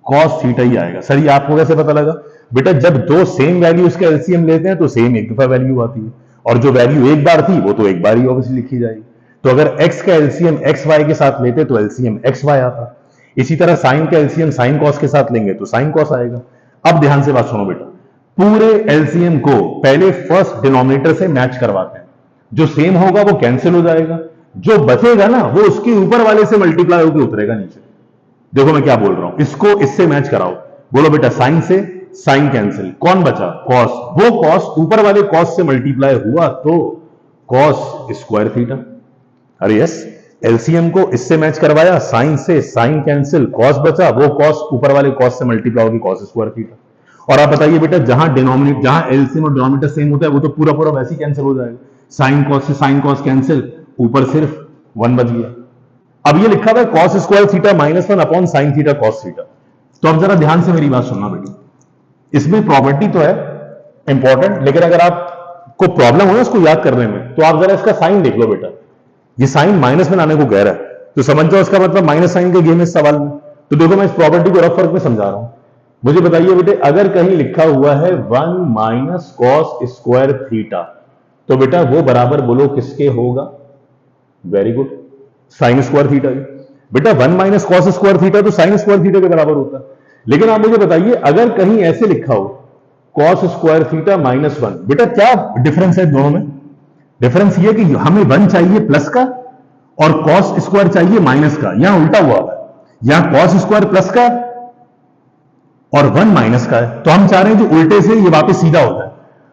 कॉस थीटा ही आएगा। सर ये आपको कैसे पता लगा, बेटा जब 2 सेम वैल्यूज का एलसीएम लेते हैं तो सेम एक दफा वैल्यू आती है, और जो वैल्यू एक बार थी वो तो एक बार ही ऑब्वियसली लिखी जाएगी। तो अगर x का एलसीएम एक्स वाई के साथ लेते तो एलसीएम एक्स वाई आता, इसी तरह साइन का एलसीएम साइन कॉस के साथ लेंगे तो साइन कॉस आएगा। अब ध्यान से बात सुनो बेटा, पूरे एलसीएम को पहले फर्स्ट डिनोमिनेटर से मैच करवाते हैं, जो सेम होगा वो कैंसिल हो जाएगा, जो बचेगा ना वो उसके ऊपर वाले से मल्टीप्लाई होकर उतरेगा नीचे। देखो मैं क्या बोल रहा हूं, इसको इससे मैच कराओ, बोलो बेटा साइन से साइन कैंसिल, कौन बचा, कॉस, वो कॉस ऊपर वाले कॉस से मल्टीप्लाई हुआ तो कॉस स्क्वायर थीटा। अरे यस, एलसीएम को इससे मैच करवाया, साइन से, साइन कैंसिल, कॉस बचा, वो कॉस ऊपर वाले कॉस से मल्टीप्लाई होगी कॉस स्क्वायर थीटा। और आप बताइए बेटा, जहां डिनोमिनेटर, जहां एलसीएम और डिनोमिनेटर सेम होता है वो तो पूरा पूरा वैसे ही कैंसिल हो जाएगा। साइन कॉस से साइन कॉस कैंसिल, ऊपर सिर्फ 1 बच गया। अब ये लिखा हुआ है cos square theta -1 upon sine theta cos theta. तो अब जरा ध्यान से मेरी बात सुनना बेटी, इसमें प्रॉपर्टी तो है इंपॉर्टेंट, लेकिन अगर आपको प्रॉब्लम हो ना इसको याद करने में, तो आप जरा इसका साइन देख लो बेटा। ये साइन माइनस में लाने को कह रहा है, तो समझ जाओ इसका मतलब माइनस साइन का गेम है इस सवाल में। तो देखो मैं इस प्रॉपर्टी को रफ फर्क में समझा रहा हूं। मुझे बताइए बेटे, अगर कहीं लिखा हुआ है 1 माइनस कॉस स्क्वायर थीटा, तो बेटा वो बराबर बोलो किसके होगा? Very good, sign square theta की। बेटा 1 माइनस कॉस स्क्वायर थीटा तो साइन स्क्वायर थीटा के बराबर होता है। लेकिन आप मुझे बताइए, अगर कहीं ऐसे लिखा हो कॉस स्क्वायर थीटा -1, बेटा क्या डिफरेंस है दोनों में? डिफरेंस ये कि हमें 1 चाहिए प्लस का और कॉस स्क्वायर चाहिए माइनस का। यहां उल्टा हुआ है, यहां कॉस स्क्वायर प्लस का और 1 माइनस का है। तो हम चाह रहे हैं जो उल्टे से ये वापस सीधा हो जाए।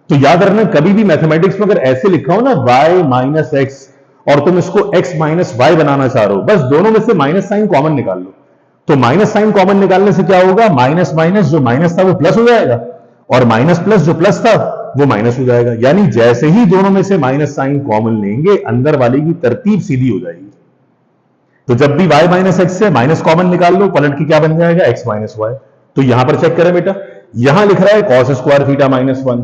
तो याद रखना, कभी भी मैथमेटिक्स में अगर ऐसे लिखा हो ना y माइनस एक्स और तुम इसको x माइनस वाई बनाना चाह रहे हो, बस दोनों में से माइनस साइन कॉमन निकाल लो। तो माइनस साइन कॉमन निकालने से क्या होगा? माइनस माइनस जो माइनस था वो प्लस हो जाएगा और माइनस प्लस जो प्लस था वो माइनस हो जाएगा। यानी जैसे ही दोनों में से माइनस साइन कॉमन लेंगे, अंदर वाले की तरतीब सीधी हो जाएगी। तो जब भी y माइनस एक्स से माइनस कॉमन निकाल लो, पलट के क्या बन जाएगा? x minus Y. तो यहां पर चेक करें बेटा, यहां लिख रहा है कॉस स्क्वायर थीटा -1,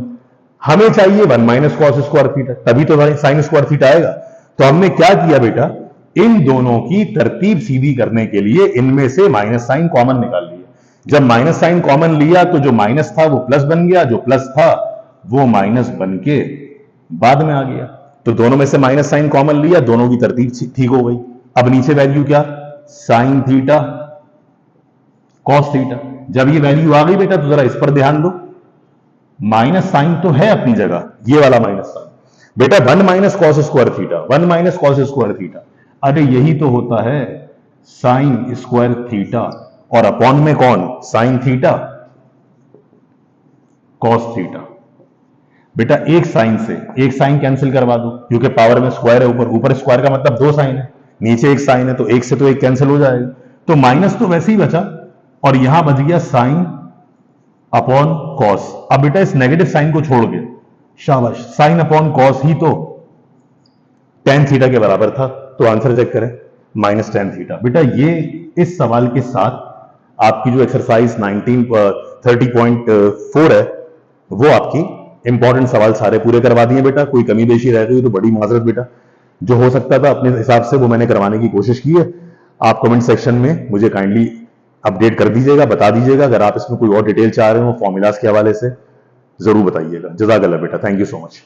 हमें चाहिए 1 माइनस कॉस स्क्वायर थीटा, तभी तो साइन स्क्वायर थीटा आएगा। तो हमने क्या किया बेटा, इन दोनों की तरतीब सीधी करने के लिए इनमें से माइनस साइन कॉमन निकाल लिया। जब माइनस साइन कॉमन लिया तो जो माइनस था वो प्लस बन गया, जो प्लस था वो माइनस बन के बाद में आ गया। तो दोनों में से माइनस साइन कॉमन लिया, दोनों की तरतीब ठीक हो गई। अब नीचे वैल्यू क्या? Sign theta cos theta. जब ये वैल्यू आ गई बेटा, तो जरा इस पर ध्यान दो, माइनस साइन तो है अपनी जगह, ये वाला माइनस साइन। बेटा 1 minus cos square theta, 1 minus cos square theta, अरे यही तो होता है साइन स्क्वायर थीटा, और अपॉन में कौन? Sine theta cos theta. बेटा एक साइन से एक साइन कैंसिल करवा दो, क्योंकि पावर में स्क्वायर है, ऊपर ऊपर स्क्वायर का मतलब 2 साइन है, नीचे एक साइन है, तो एक से तो एक कैंसिल हो जाएगा। तो माइनस तो वैसे ही बचा और यहां बच गया साइन अपॉन कॉस। अब बेटा इस नेगेटिव साइन को छोड़ के, शाबाश, साइन अपॉन कॉस ही तो टेन थीटा के बराबर था। तो आंसर चेक करें, -10 थीटा। बेटा ये इस सवाल के साथ आपकी जो एक्सरसाइज 30.4 है वो आपकी इंपॉर्टेंट सवाल सारे पूरे करवा दिए बेटा। कोई कमी बेशी रह गई तो बड़ी माजरत बेटा, जो हो सकता था अपने हिसाब से वो मैंने करवाने की कोशिश की है। आप कमेंट सेक्शन में मुझे काइंडली अपडेट कर दीजिएगा, बता दीजिएगा। अगर आप इसमें कोई और डिटेल चाह रहे हो फॉर्मूलाज के हवाले से, जरूर बताइएगा। जज़ाकल्लाह बेटा, थैंक यू सो मच।